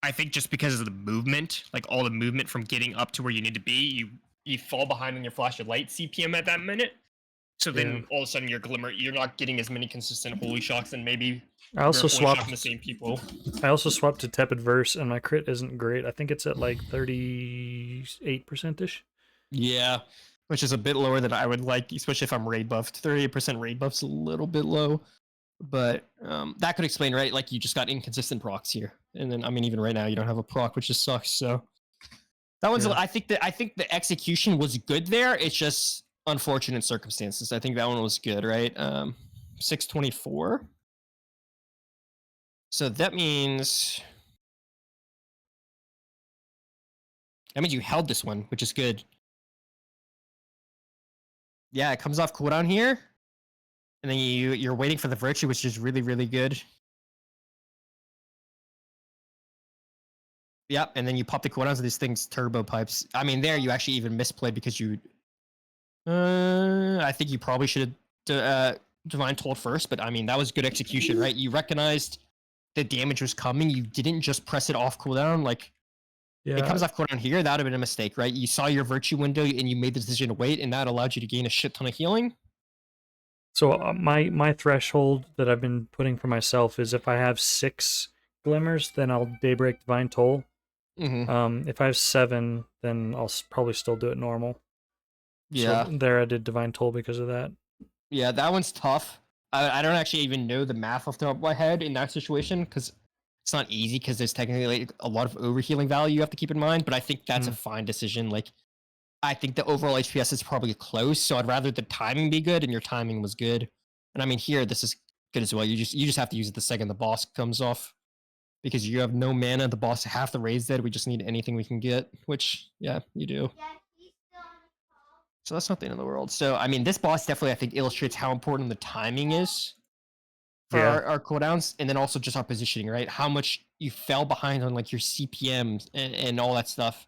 I think just because of the movement, like all the movement from getting up to where you need to be, you fall behind on your flash of light CPM at that minute. So then all of a sudden you're not getting as many consistent holy shocks, and maybe I also swapped the same people. I also swapped to Tepid Verse, and my crit isn't great. I think it's at like 38%ish. Yeah, which is a bit lower than I would like, especially if I'm raid buffed. 38% raid buff's a little bit low, but that could explain, right? Like you just got inconsistent procs here, and then I mean even right now you don't have a proc, which just sucks. So that one's I think the execution was good there. It's just unfortunate circumstances. I think that one was good, right? 624. So that means you held this one, which is good. Yeah, it comes off cooldown here, and then you're waiting for the virtue, which is really, really good. Yep, and then you pop the cooldowns of these things, turbo pipes. I mean, there you actually even misplayed because you. I think you probably should have Divine Told first, but I mean that was good execution, right? You recognized the damage was coming. You didn't just press it off cooldown. Like, it comes off cooldown here. That would have been a mistake, right? You saw your virtue window and you made the decision to wait, and that allowed you to gain a shit ton of healing. So my threshold that I've been putting for myself is if I have 6 glimmers, then I'll Daybreak Divine Toll. Mm-hmm. If I have 7, then I'll probably still do it normal. Yeah. So there I did Divine Toll because of that. Yeah, that one's tough. I don't actually even know the math off the top of my head in that situation, because it's not easy, because there's technically like a lot of overhealing value you have to keep in mind, but I think that's a fine decision. Like, I think the overall HPS is probably close, so I'd rather the timing be good, and your timing was good. And I mean, here, this is good as well. You just have to use it the second the boss comes off, because you have no mana, the boss half the raid's dead, we just need anything we can get, which, yeah, you do. So that's not the end of the world. So, I mean, this boss definitely, I think, illustrates how important the timing is for our cooldowns, and then also just our positioning, right? How much you fell behind on, like, your CPMs and all that stuff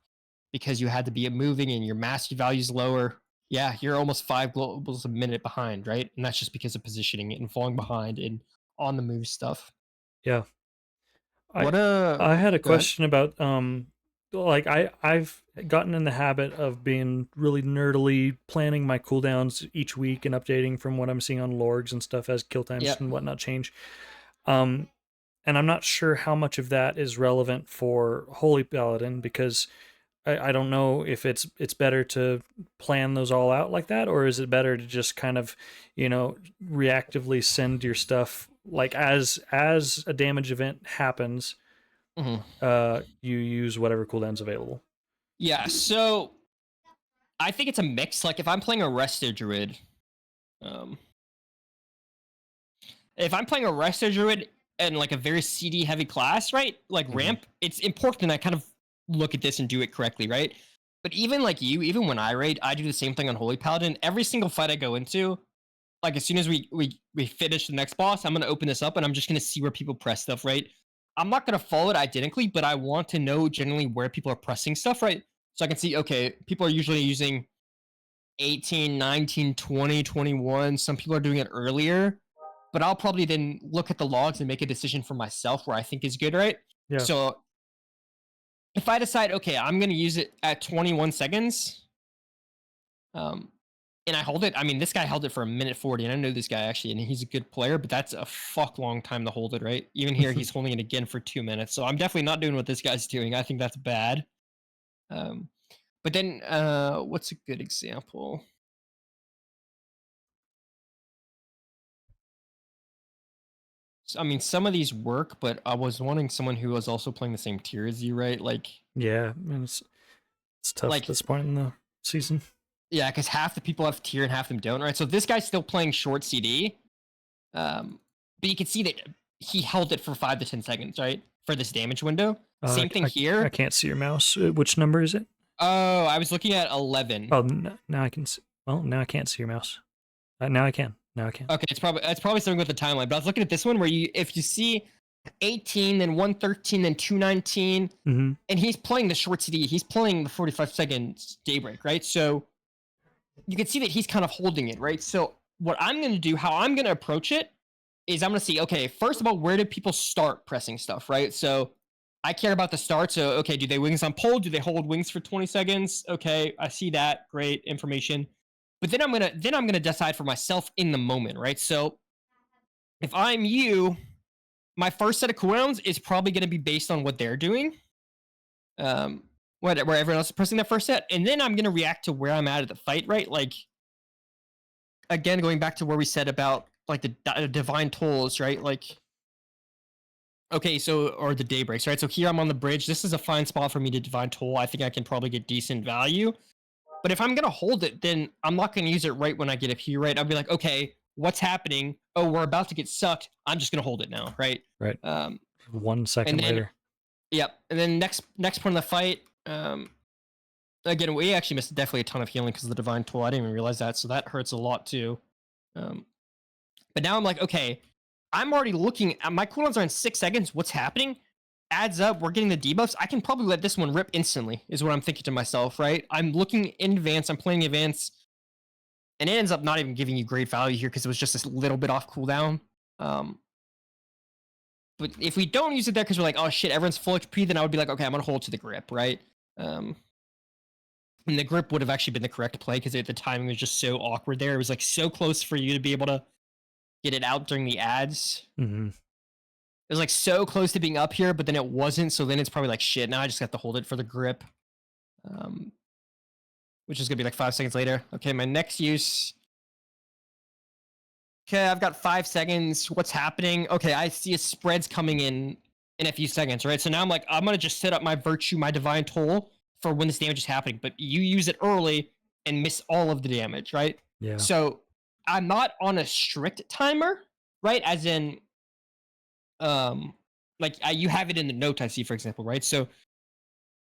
because you had to be moving and your mastery value's lower. Yeah, you're almost 5 globals a minute behind, right? And that's just because of positioning and falling behind and on the move stuff. Yeah. I had a question about like I've gotten in the habit of being really nerdily planning my cooldowns each week and updating from what I'm seeing on lorgs and stuff as kill times and whatnot change. And I'm not sure how much of that is relevant for Holy Paladin, because I don't know if it's better to plan those all out like that, or is it better to just kind of, reactively send your stuff, like as a damage event happens, you use whatever cooldown's available. Yeah, so I think it's a mix. Like, if I'm playing a Resto Druid, and like a very CD heavy class, right? Like ramp, it's important I kind of look at this and do it correctly, right? But even even when I raid, I do the same thing on Holy Paladin. Every single fight I go into, like, as soon as we finish the next boss, I'm gonna open this up and I'm just gonna see where people press stuff, right? I'm not gonna follow it identically, but I want to know generally where people are pressing stuff, right? So I can see, okay, people are usually using 18, 19, 20, 21. Some people are doing it earlier, but I'll probably then look at the logs and make a decision for myself where I think is good, right? Yeah. So if I decide, okay, I'm going to use it at 21 seconds, and I hold it, I mean, this guy held it for 1:40, and I know this guy actually, and he's a good player, but that's a fuck long time to hold it, right? Even here, he's holding it again for 2 minutes. So I'm definitely not doing what this guy's doing. I think that's bad. But then, what's a good example? I mean, some of these work, but I was wanting someone who was also playing the same tier as you, right? Like, yeah, and it's tough at this point in the season. Yeah, because half the people have tier and half of them don't, right? So this guy's still playing short CD, But you can see that he held it for 5 to 10 seconds, right? For this damage window. Same thing here. I can't see your mouse. Which number is it? Oh, I was looking at 11. Oh, now I can see. Well, now I can't see your mouse. Now I can. Okay, it's probably something with the timeline. But I was looking at this one where if you see 18, then 113, then 219, and he's playing the short CD. He's playing the 45-second daybreak, right? So you can see that he's kind of holding it, right? So what I'm going to do, how I'm going to approach it, is I'm going to see, okay, first of all, where do people start pressing stuff, right? So I care about the start. So, okay, do they wings on pole? Do they hold wings for 20 seconds? Okay, I see that. Great information. But then I'm gonna decide for myself in the moment, right? So if I'm you, my first set of cooldowns is probably gonna be based on what they're doing. Where everyone else is pressing their first set, and then I'm gonna react to where I'm at the fight, right? Like, again, going back to where we said about like the divine tolls, right? Like, okay, so or the daybreaks, right? So here I'm on the bridge. This is a fine spot for me to divine toll. I think I can probably get decent value. But if I'm going to hold it, then I'm not going to use it right when I get up here, right? I'll be like, okay, what's happening? Oh, we're about to get sucked. I'm just going to hold it now, right? Right. 1 second later. Yep. And then next point of the fight, again, we actually missed definitely a ton of healing because of the divine toll. I didn't even realize that, so that hurts a lot too. But now I'm like, okay, I'm already looking at my cooldowns are in 6 seconds. What's happening? Adds up. We're getting the debuffs. I can probably let this one rip instantly, is what I'm thinking to myself, right? I'm looking in advance. I'm playing advance. And it ends up not even giving you great value here because it was just a little bit off cooldown. But if we don't use it there because we're like, oh shit, everyone's full HP, then I would be like, okay, I'm going to hold to the grip, right? And the grip would have actually been the correct play because the timing was just so awkward there. It was like so close for you to be able to get it out during the ads. It was like so close to being up here, but then it wasn't. So then it's probably like, shit, now I just have to hold it for the grip. Which is going to be like 5 seconds later. Okay, my next use. Okay, I've got 5 seconds. What's happening? Okay, I see a spreads coming in a few seconds, right? So now I'm like, I'm going to just set up my virtue, my divine toll for when this damage is happening. But you use it early and miss all of the damage, right? Yeah. So I'm not on a strict timer, right? As in, you have it in the note I see, for example, right? So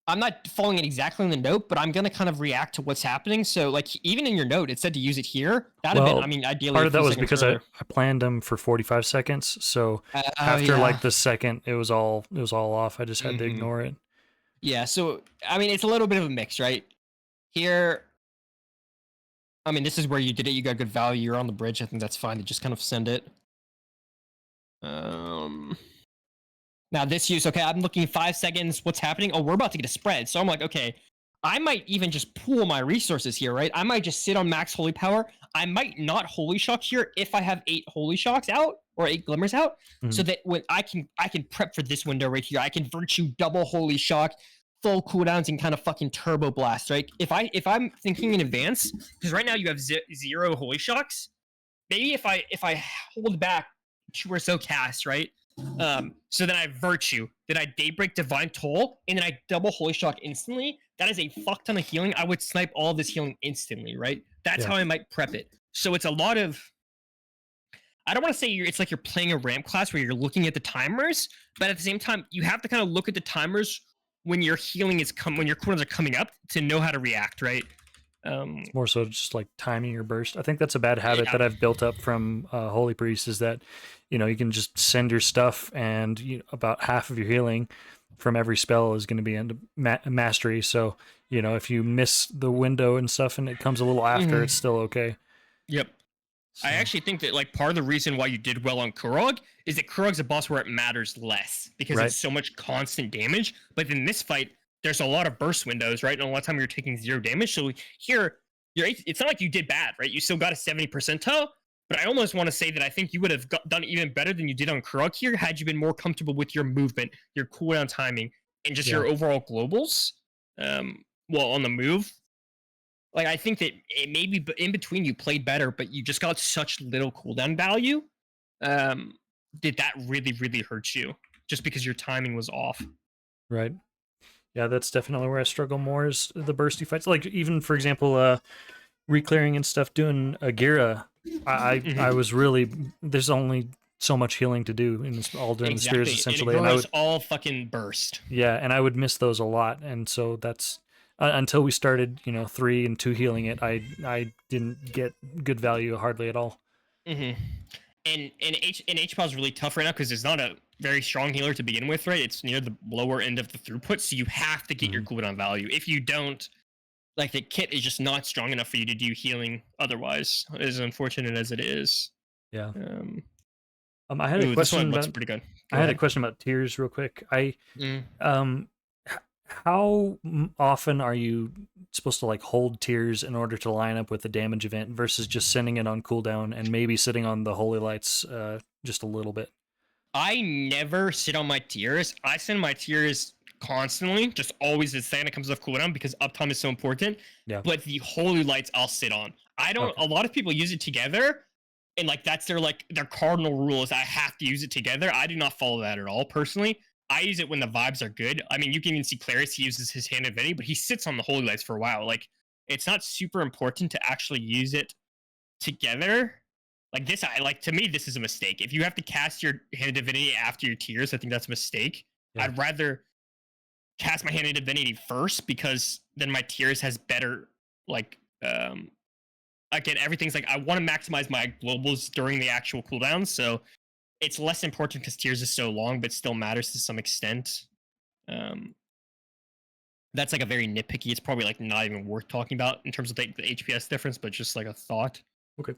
I'm not following it exactly in the note, but I'm gonna kind of react to what's happening. So like even in your note, it said to use it here. That'd have been, I mean, ideally. Part of that was because I planned them for 45 seconds. So after like the second, it was all off. I just had to ignore it. Yeah. So I mean, it's a little bit of a mix, right? Here, I mean, this is where you did it. You got good value. You're on the bridge. I think that's fine to just kind of send it. Now this use, okay, I'm looking 5 seconds. What's happening? Oh, we're about to get a spread. So I'm like, okay, I might even just pool my resources here, right? I might just sit on max holy power. I might not holy shock here if I have 8 holy shocks out or 8 glimmers out, so that when I can prep for this window right here. I can virtue double holy shock, full cooldowns, and kind of fucking turbo blast, right? If I'm thinking in advance, because right now you have 0 holy shocks. Maybe if I hold back 2 or so casts, right? So then I virtue, then I daybreak divine toll, and then I double holy shock instantly. That is a fuck ton of healing. I would snipe all this healing instantly, right? That's how I might prep it. So it's a lot of, I don't want to say it's like you're playing a ramp class where you're looking at the timers, but at the same time, you have to kind of look at the timers when your healing is when your cooldowns are coming up to know how to react, right? It's more so just like timing your burst. I think that's a bad habit that I've built up from Holy Priest, is that, you know, you can just send your stuff and about half of your healing from every spell is going to be into mastery. So, you know, if you miss the window and stuff and it comes a little after, it's still okay. Yep. So. I actually think that like part of the reason why you did well on Kurog is that Kurog's a boss where it matters less because it's so much constant damage. But in this fight, there's a lot of burst windows, right? And a lot of time you're taking 0 damage. So here, it's not like you did bad, right? You still got a 70 percentile, but I almost want to say that I think you would have done even better than you did on Kurog here had you been more comfortable with your movement, your cooldown timing, and just your overall globals. On the move. Like, I think that it maybe in between you played better, but you just got such little cooldown value. Did that really, really hurt you just because your timing was off? Right. Yeah, that's definitely where I struggle more is the bursty fights. Like even, for example, reclearing and stuff, doing Agira I was really, there's only so much healing to do in this all during the spears essentially, and I would all fucking burst. Yeah, and I would miss those a lot, and so that's until we started, 3 and 2 healing it, I didn't get good value hardly at all. Mm-hmm. And H PAL is really tough right now because it's not a very strong healer to begin with, right? It's near the lower end of the throughput, so you have to get your cooldown value. If you don't, like, the kit is just not strong enough for you to do healing otherwise, as unfortunate as it is. Yeah. I had a question this one about, looks pretty good. I had a question about tiers real quick. How often are you supposed to like hold tiers in order to line up with the damage event versus just sending it on cooldown and maybe sitting on the holy lights just a little bit? I never sit on my tiers. I send my tiers constantly, just always the second it comes off cooldown because uptime is so important. Yeah. But the holy lights I'll sit on. I don't. Okay. A lot of people use it together, and like that's their cardinal rule is I have to use it together. I do not follow that at all personally. I use it when the vibes are good. I mean, you can even see Claris, he uses his hand divinity, but he sits on the holy lights for a while. Like, it's not super important to actually use it together. Like this, to me, this is a mistake. If you have to cast your hand divinity after your tiers, I think that's a mistake. Yeah. I'd rather cast my hand divinity first because then my tiers has better again, everything's like I want to maximize my globals during the actual cooldown, so it's less important because tiers is so long, but still matters to some extent. That's like a very nitpicky. It's probably like not even worth talking about in terms of the HPS difference, but just like a thought. Okay.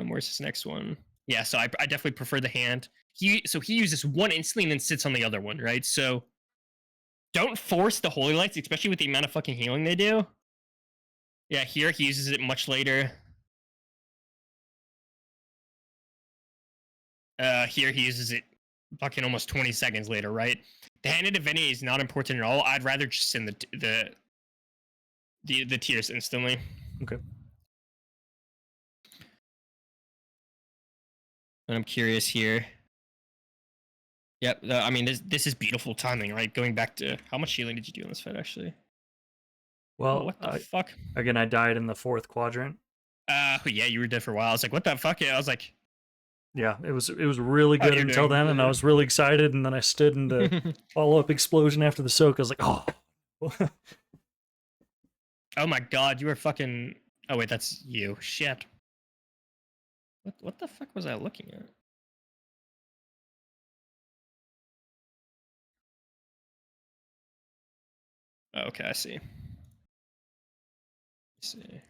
Where's this next one? Yeah, so I definitely prefer the hand. He uses one instantly and then sits on the other one, right? So don't force the holy lights, especially with the amount of fucking healing they do. Yeah, here he uses it much later. Here he uses it fucking almost 20 seconds later, right? The hand of divinity is not important at all. I'd rather just send the tiers instantly. Okay. And I'm curious here. Yep. I mean, this is beautiful timing, right? Going back to how much healing did you do in this fight, actually? Well, what the fuck? Again, I died in the 4th quadrant. Yeah, you were dead for a while. I was like, what the fuck? Yeah, I was like, yeah, it was really good until then, and I was really excited, and then I stood in the follow-up explosion after the soak. I was like, oh. Oh my god, you were fucking... Oh wait, that's you. Shit. What the fuck was I looking at? Okay, I see. Let's see.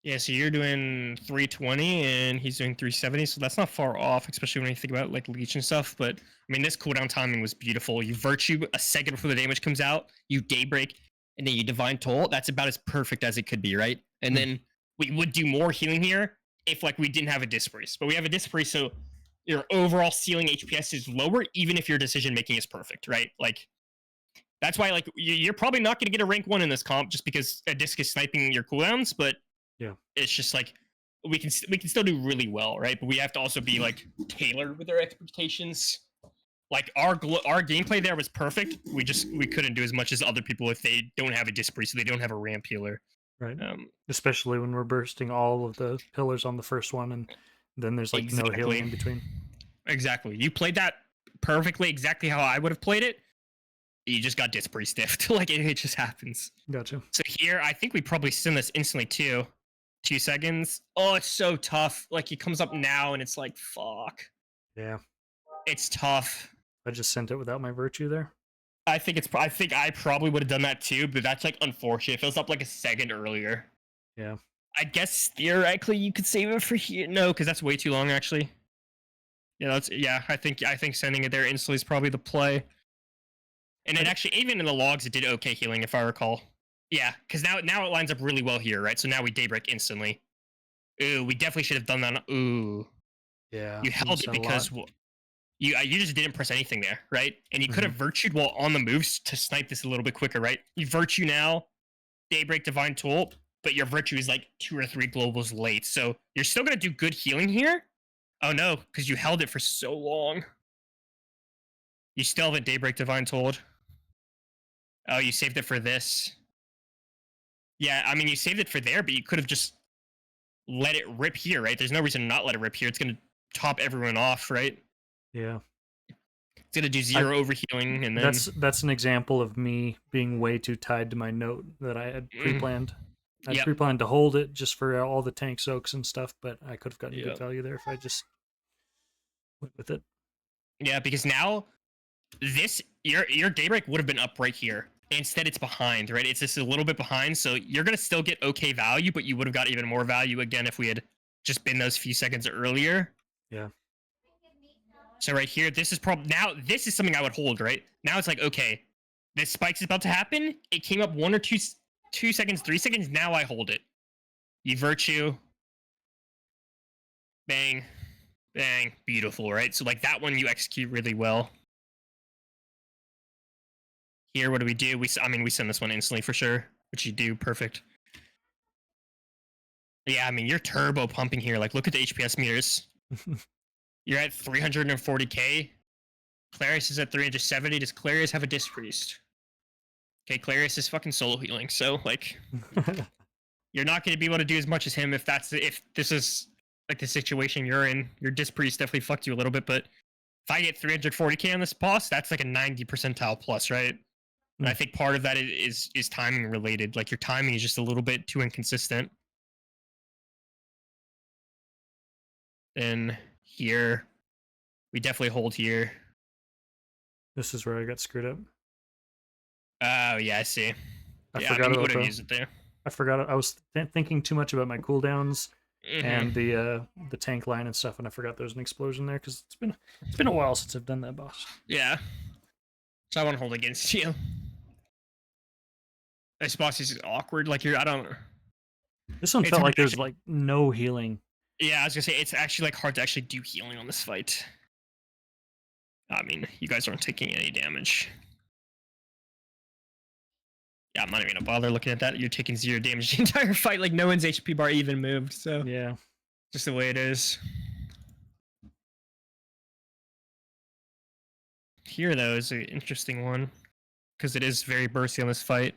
Yeah, so you're doing 320 and he's doing 370, so that's not far off, especially when you think about like leech and stuff. But I mean, this cooldown timing was beautiful. You virtue a second before the damage comes out, you daybreak, and then you divine toll. That's about as perfect as it could be, right? And then we would do more healing here if like we didn't have a disc priest, but we have a disc priest, so your overall ceiling HPS is lower, even if your decision making is perfect, right? Like that's why like you're probably not going to get a rank 1 in this comp just because a disc is sniping your cooldowns, but yeah, it's just like we can still do really well, right? But we have to also be like tailored with our expectations. Like our gameplay there was perfect. We couldn't do as much as other people if they don't have a disc priest, so they don't have a ramp healer. Right. Especially when we're bursting all of the pillars on the first one, and then there's like no healing in between. Exactly. You played that perfectly, exactly how I would have played it. You just got disc priest stiffed. Like it just happens. Gotcha. So here, I think we probably send this instantly too. 2 seconds. Oh, it's so tough. Like he comes up now and it's like, fuck. Yeah. It's tough. I just sent it without my virtue there. I think I probably would have done that too, but that's like unfortunate. It fills up like a second earlier. Yeah. I guess theoretically you could save it for here. No, because that's way too long actually. Yeah, I think sending it there instantly is probably the play. And it actually, even in the logs, it did okay healing if I recall. Yeah, because now it lines up really well here, right? So now we daybreak instantly. Ooh, we definitely should have done that. Ooh. Yeah. You held it because you just didn't press anything there, right? And you could have virtued while on the moves to snipe this a little bit quicker, right? You virtue now, daybreak divine tool, but your virtue is like 2 or 3 globals late. So you're still gonna do good healing here. Oh no, because you held it for so long. You still haven't daybreak divine told. Oh, you saved it for this. Yeah, I mean, you saved it for there, but you could have just let it rip here, right? There's no reason to not let it rip here. It's going to top everyone off, right? Yeah. It's going to do 0 overhealing, and then... That's an example of me being way too tied to my note that I had pre-planned. I pre-planned to hold it just for all the tank soaks and stuff, but I could have gotten good value there if I just went with it. Yeah, because now this your daybreak would have been up right here. Instead, it's behind, right? It's just a little bit behind, so you're gonna still get okay value, but you would have got even more value again if we had just been those few seconds earlier. Yeah. So right here, this is probably now. This is something I would hold, right? Now it's like, okay, this spike's about to happen. It came up 1 or 2 seconds, 3 seconds. Now I hold it. You virtue. Bang, bang, beautiful, right? So like that one, you execute really well. Here, what do? We send this one instantly for sure, which you do perfect. Yeah, I mean, you're turbo pumping here. Like, look at the HPS meters. You're at 340k. Clarius is at 370. Does Clarius have a Disc Priest? Okay, Clarius is fucking solo healing, so like, you're not going to be able to do as much as him if this is like the situation you're in. Your Disc Priest definitely fucked you a little bit, but if I get 340k on this boss, that's like a 90 percentile plus, right? And I think part of that is timing related. Like your timing is just a little bit too inconsistent. Then here, we definitely hold here. This is where I got screwed up. Oh yeah, I see. I forgot you would have used it there. I forgot. I was thinking too much about my cooldowns and the tank line and stuff, and I forgot there was an explosion there because it's been a while since I've done that boss. Yeah. So I want to hold against you. This boss is awkward. Like I don't. This one felt like there's like no healing. Yeah, I was gonna say it's actually like hard to actually do healing on this fight. I mean, you guys aren't taking any damage. Yeah, I'm not even gonna bother looking at that. You're taking 0 damage the entire fight. Like no one's HP bar even moved. So yeah, just the way it is. Here though is an interesting one because it is very bursty on this fight.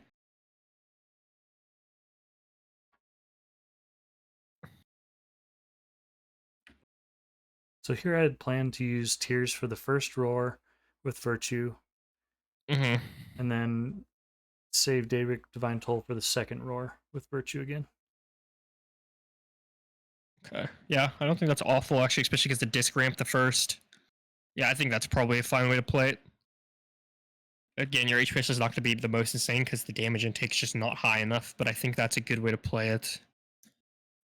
So here I had planned to use Tears for the first roar with Virtue, and then save Daybreak Divine Toll for the second roar with Virtue again. Okay. Yeah, I don't think that's awful actually, especially because the disc ramp the first. Yeah, I think that's probably a fine way to play it. Again, your HPS is not going to be the most insane because the damage intake's just not high enough, but I think that's a good way to play it.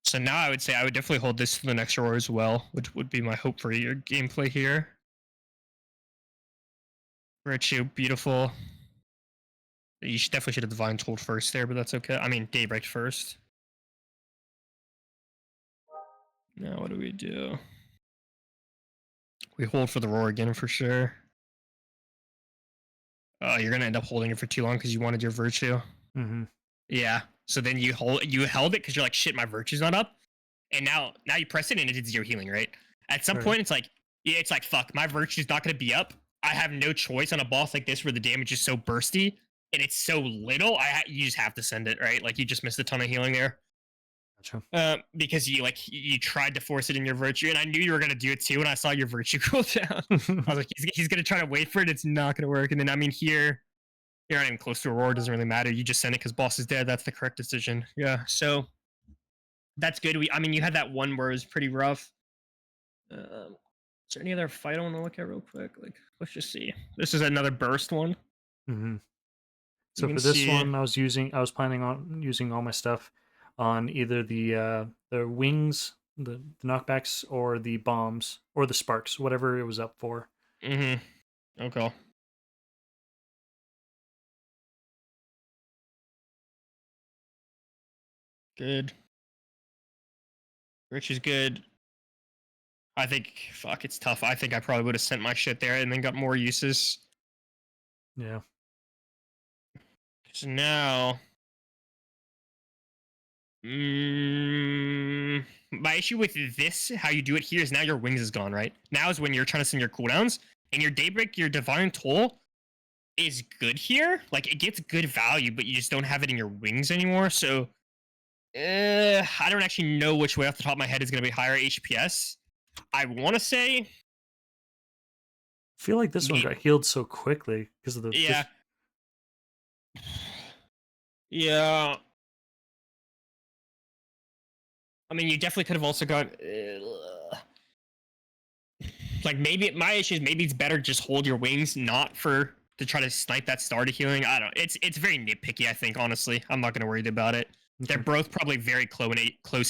So now I would say I would definitely hold this for the next roar as well, which would be my hope for your gameplay here. Virtue, beautiful. You definitely should have Divine Told first there, but that's okay. I mean, Daybreak first. Now what do we do? We hold for the roar again for sure. You're gonna end up holding it for too long because you wanted your Virtue. Yeah. So then you held it because you're like, shit, my Virtue's not up. And now you press it and it did 0 healing, right? At some point, it's like, fuck, my Virtue's not gonna be up. I have no choice on a boss like this where the damage is so bursty and it's so little. You just have to send it, right? Like you just missed a ton of healing there. Gotcha. Because you tried to force it in your Virtue, and I knew you were gonna do it too when I saw your Virtue cooldown. I was like, he's gonna try to wait for it. It's not gonna work. And then I mean here. You're not even close to a roar. It doesn't really matter. You just send it because boss is dead. That's the correct decision. Yeah, so that's good. I mean, you had that one where it was pretty rough. Is there any other fight I want to look at real quick? Like, let's just see. This is another burst one. So for this one, I was planning on using all my stuff on either the wings, the knockbacks, or the bombs, or the sparks, whatever it was up for. Okay. Good. Rich is good. I think, fuck, it's tough. I think I probably would have sent my shit there and then got more uses. Yeah. So now... my issue with this, how you do it here, is now your wings is gone, right? Now is when you're trying to send your cooldowns, and your Daybreak, your Divine Toll, is good here. Like, it gets good value, but you just don't have it in your wings anymore. So, I don't actually know which way off the top of my head is going to be higher HPS. I want to say... I feel like this one got healed so quickly because of the... Yeah. Yeah. I mean, you definitely could have also got... like, maybe... My issue is maybe it's better just hold your wings, not for... to try to snipe that starter healing. I don't know. It's very nitpicky, I think, honestly. I'm not going to worry about it. Okay. They're both probably very close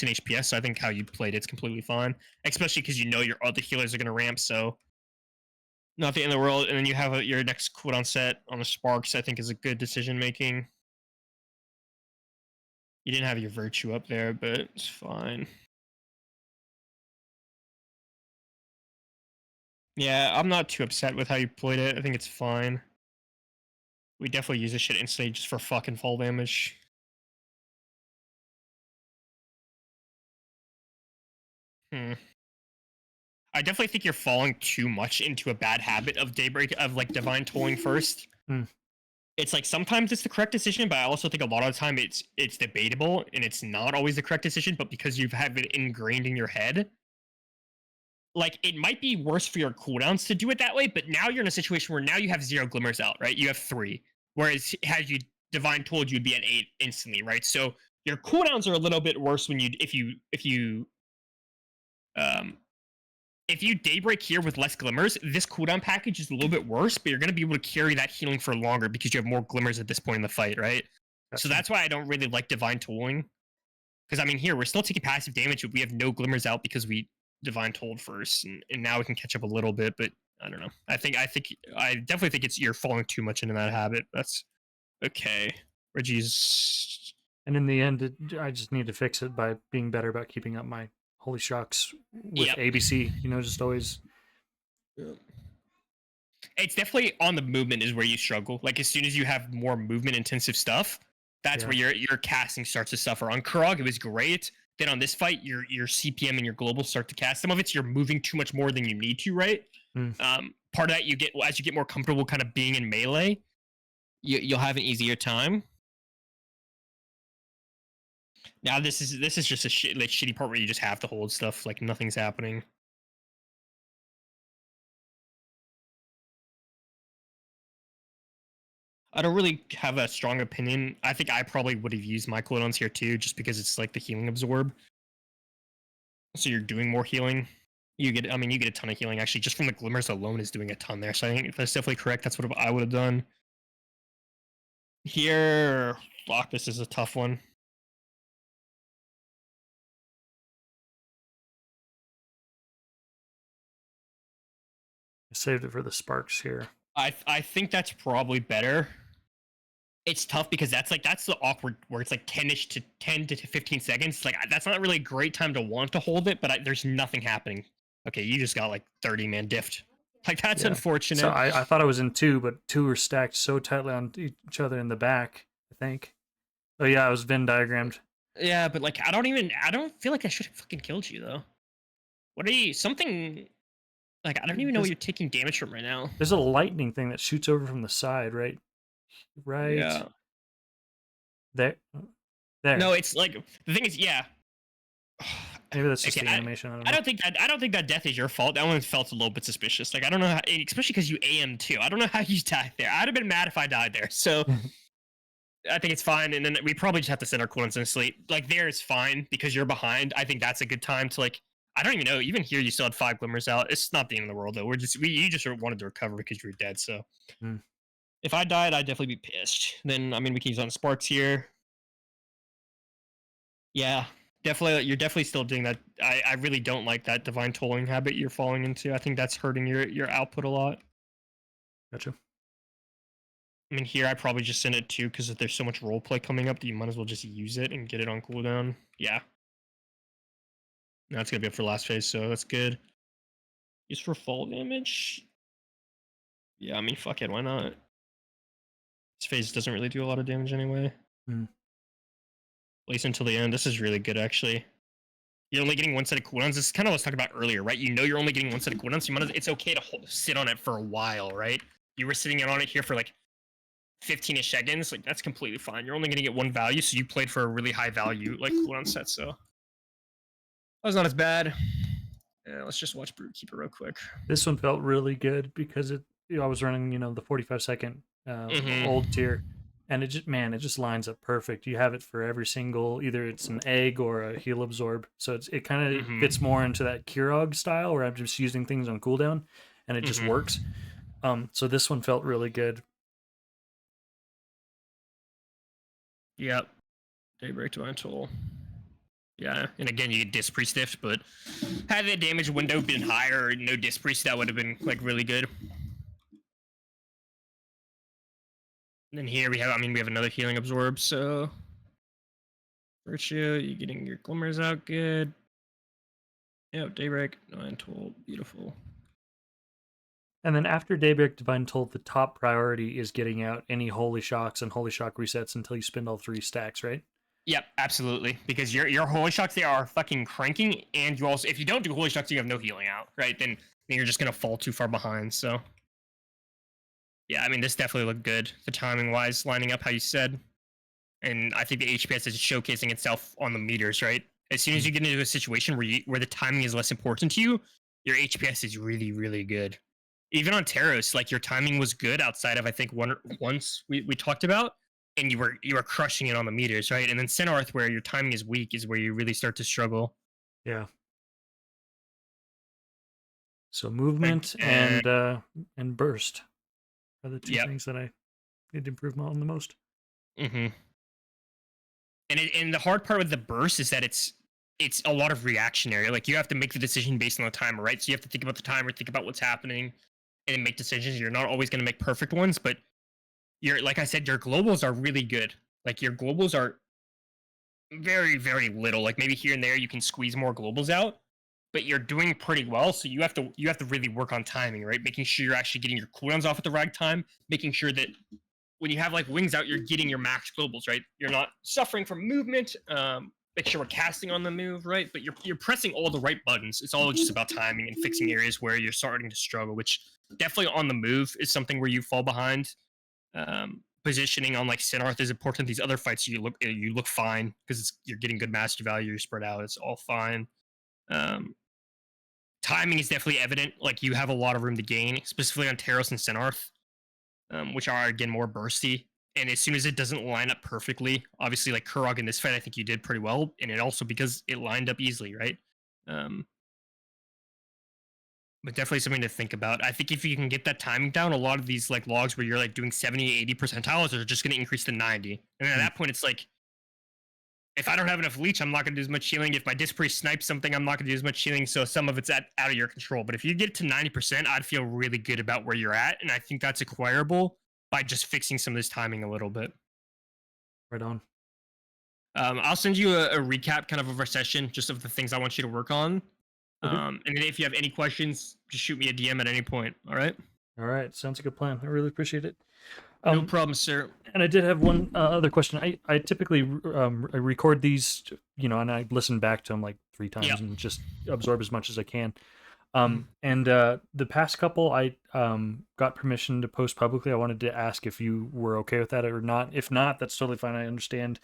in HPS, so I think how you played it's completely fine. Especially because you know your other healers are going to ramp, so... Not the end of the world. And then you have your next cooldown set on the Sparks, I think, is a good decision-making. You didn't have your Virtue up there, but it's fine. Yeah, I'm not too upset with how you played it. I think it's fine. We definitely use this shit instantly just for fucking fall damage. I definitely think you're falling too much into a bad habit of Daybreak, of like Divine Tolling first. It's like sometimes it's the correct decision, but I also think a lot of the time it's debatable and it's not always the correct decision, but because you have it ingrained in your head, like it might be worse for your cooldowns to do it that way, but now you're in a situation where now you have 0 glimmers out, right? You have 3. Whereas had you Divine Tolled, you'd be at 8 instantly, right? So your cooldowns are a little bit worse when if you Daybreak here with less glimmers, this cooldown package is a little bit worse, but you're going to be able to carry that healing for longer because you have more glimmers at this point in the fight, right? So that's why I don't really like Divine Tolling. Because, I mean, here, we're still taking passive damage, but we have no glimmers out because we Divine Tolled first, and now we can catch up a little bit, but I don't know. I definitely think you're falling too much into that habit. That's okay. Reggie's... And in the end, I just need to fix it by being better about keeping up my Holy Shocks with ABC, just always. It's definitely on the movement is where you struggle. Like as soon as you have more movement intensive stuff, that's where your casting starts to suffer. On Kurog, it was great. Then on this fight, your CPM and your global start to cast. Some of it's you're moving too much more than you need to, right? Part of that you get as you get more comfortable kind of being in melee, you'll have an easier time. Now this is just a shitty part where you just have to hold stuff like nothing's happening. I don't really have a strong opinion. I think I probably would have used my cooldowns here too, just because it's like the healing absorb. So you're doing more healing. You get a ton of healing actually. Just from the glimmers alone is doing a ton there. So I think that's definitely correct. That's what I would have done. Here, fuck, this is a tough one. I saved it for the Sparks here. I think that's probably better. It's tough because that's the awkward where it's like 10 to 15 seconds. Like that's not really a great time to want to hold it, but there's nothing happening. Okay, you just got like 30-man diffed. Like that's unfortunate. So I thought I was in 2, but 2 were stacked so tightly on each other in the back, I think. Oh yeah, I was Venn diagrammed. Yeah, but like I don't feel like I should have fucking killed you though. What are you something like I don't even know what you're taking damage from right now. There's a lightning thing that shoots over from the side, right? Right. Yeah. There. No, it's like the thing is, yeah. Maybe that's just the animation. I don't think that death is your fault. That one felt a little bit suspicious. Like I don't know how, especially because you AM too. I don't know how you died there. I'd have been mad if I died there. So I think it's fine. And then we probably just have to send our cooldowns in sleep. Like there is fine because you're behind. I think that's a good time to like. I don't even know. Even here, you still had 5 glimmers out. It's not the end of the world though. You just wanted to recover because you were dead. So. If I died, I'd definitely be pissed. Then, I mean, we can use on Sparks here. Yeah, definitely. You're definitely still doing that. I really don't like that Divine Tolling habit you're falling into. I think that's hurting your output a lot. Gotcha. I mean, here I probably just send it too because if there's so much roleplay coming up that you might as well just use it and get it on cooldown. Yeah. That's going to be up for last phase, so that's good. Use for fall damage. Yeah, I mean, fuck it. Why not? This phase doesn't really do a lot of damage anyway. At least until the end. This is really good, actually. You're only getting 1 set of cooldowns. This is kind of what I was talking about earlier, right? You know you're only getting 1 set of cooldowns. So it's okay to sit on it for a while, right? You were sitting in on it here for like 15ish seconds, like that's completely fine. You're only gonna get one value, so you played for a really high value like cooldown set, so that was not as bad. Yeah, let's just watch Brute Keeper real quick. This one felt really good because I was running, the 45-second old tier, and it just lines up perfect. You have it for every single, either it's an egg or a heal absorb, so it kind of fits more into that Kirog style where I'm just using things on cooldown, and it just works. So this one felt really good. Yep. Daybreak Divine Toll. Yeah, and again, you get Disc Priest Stiff, but had the damage window been higher or no Disc Priest, that would have been like really good. And then here we have another healing absorb, so Virtue, you getting your glimmers out good. Yep, Daybreak, Divine Toll, beautiful. And then after Daybreak Divine Toll, the top priority is getting out any Holy Shocks and Holy Shock resets until you spend all 3 stacks, right? Yep, absolutely. Because your Holy Shocks, they are fucking cranking, and you also, if you don't do Holy Shocks, you have no healing out, right? Then you're just gonna fall too far behind. So yeah, this definitely looked good, the timing wise, lining up how you said. And I think the HPS is showcasing itself on the meters, right? As soon as you get into a situation where the timing is less important to you, your HPS is really, really good. Even on Taros, like your timing was good outside of I think once we talked about, and you were crushing it on the meters, right? And then Cinearth, where your timing is weak, is where you really start to struggle. Yeah. So movement and burst are the two things that I need to improve on the most. And the hard part with the burst is that it's a lot of reactionary. Like you have to make the decision based on the timer, right? So you have to think about the timer, think about what's happening, and then make decisions. You're not always going to make perfect ones, but like I said, your globals are really good. Like your globals are very, very little. Like maybe here and there you can squeeze more globals out, but you're doing pretty well. So you have to really work on timing, right? Making sure you're actually getting your cooldowns off at the right time, making sure that when you have like wings out, you're getting your max globals, right? You're not suffering from movement. Make sure we're casting on the move, right? But you're pressing all the right buttons. It's all just about timing and fixing areas where you're starting to struggle, which definitely on the move is something where you fall behind. Positioning on like Cinearth is important. These other fights you look fine because you're getting good mastery value. You're spread out. It's all fine. Timing is definitely evident. Like you have a lot of room to gain, specifically on Taros and Cinearth, which are again more bursty. And as soon as it doesn't line up perfectly, obviously like Kurog in this fight, I think you did pretty well, and it also because it lined up easily, right? But definitely something to think about. I think if you can get that timing down, a lot of these like logs where you're like doing 70, 80 percentiles are just going to increase to 90. And then at that point, it's like, if I don't have enough leech, I'm not going to do as much healing. If my Disc Priest snipes something, I'm not going to do as much healing. So some of it's out of your control. But if you get to 90%, I'd feel really good about where you're at. And I think that's acquirable by just fixing some of this timing a little bit. Right on. I'll send you a recap kind of our session, just of the things I want you to work on. Okay. And then if you have any questions, just shoot me a DM at any point. All right? All right. Sounds like a plan. I really appreciate it. No problem, sir. And I did have one other question. I typically I record these, and I listen back to them like 3 times and just absorb as much as I can. And the past couple, I got permission to post publicly. I wanted to ask if you were okay with that or not. If not, that's totally fine. I understand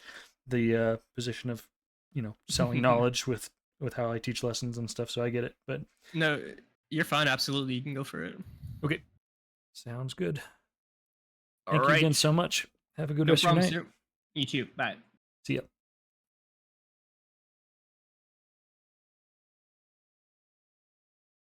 the position of, selling knowledge with how I teach lessons and stuff, so I get it. But no, you're fine. Absolutely, you can go for it. Okay, sounds good. Thank you again so much. Have a good rest of your night. You too. Bye. See ya.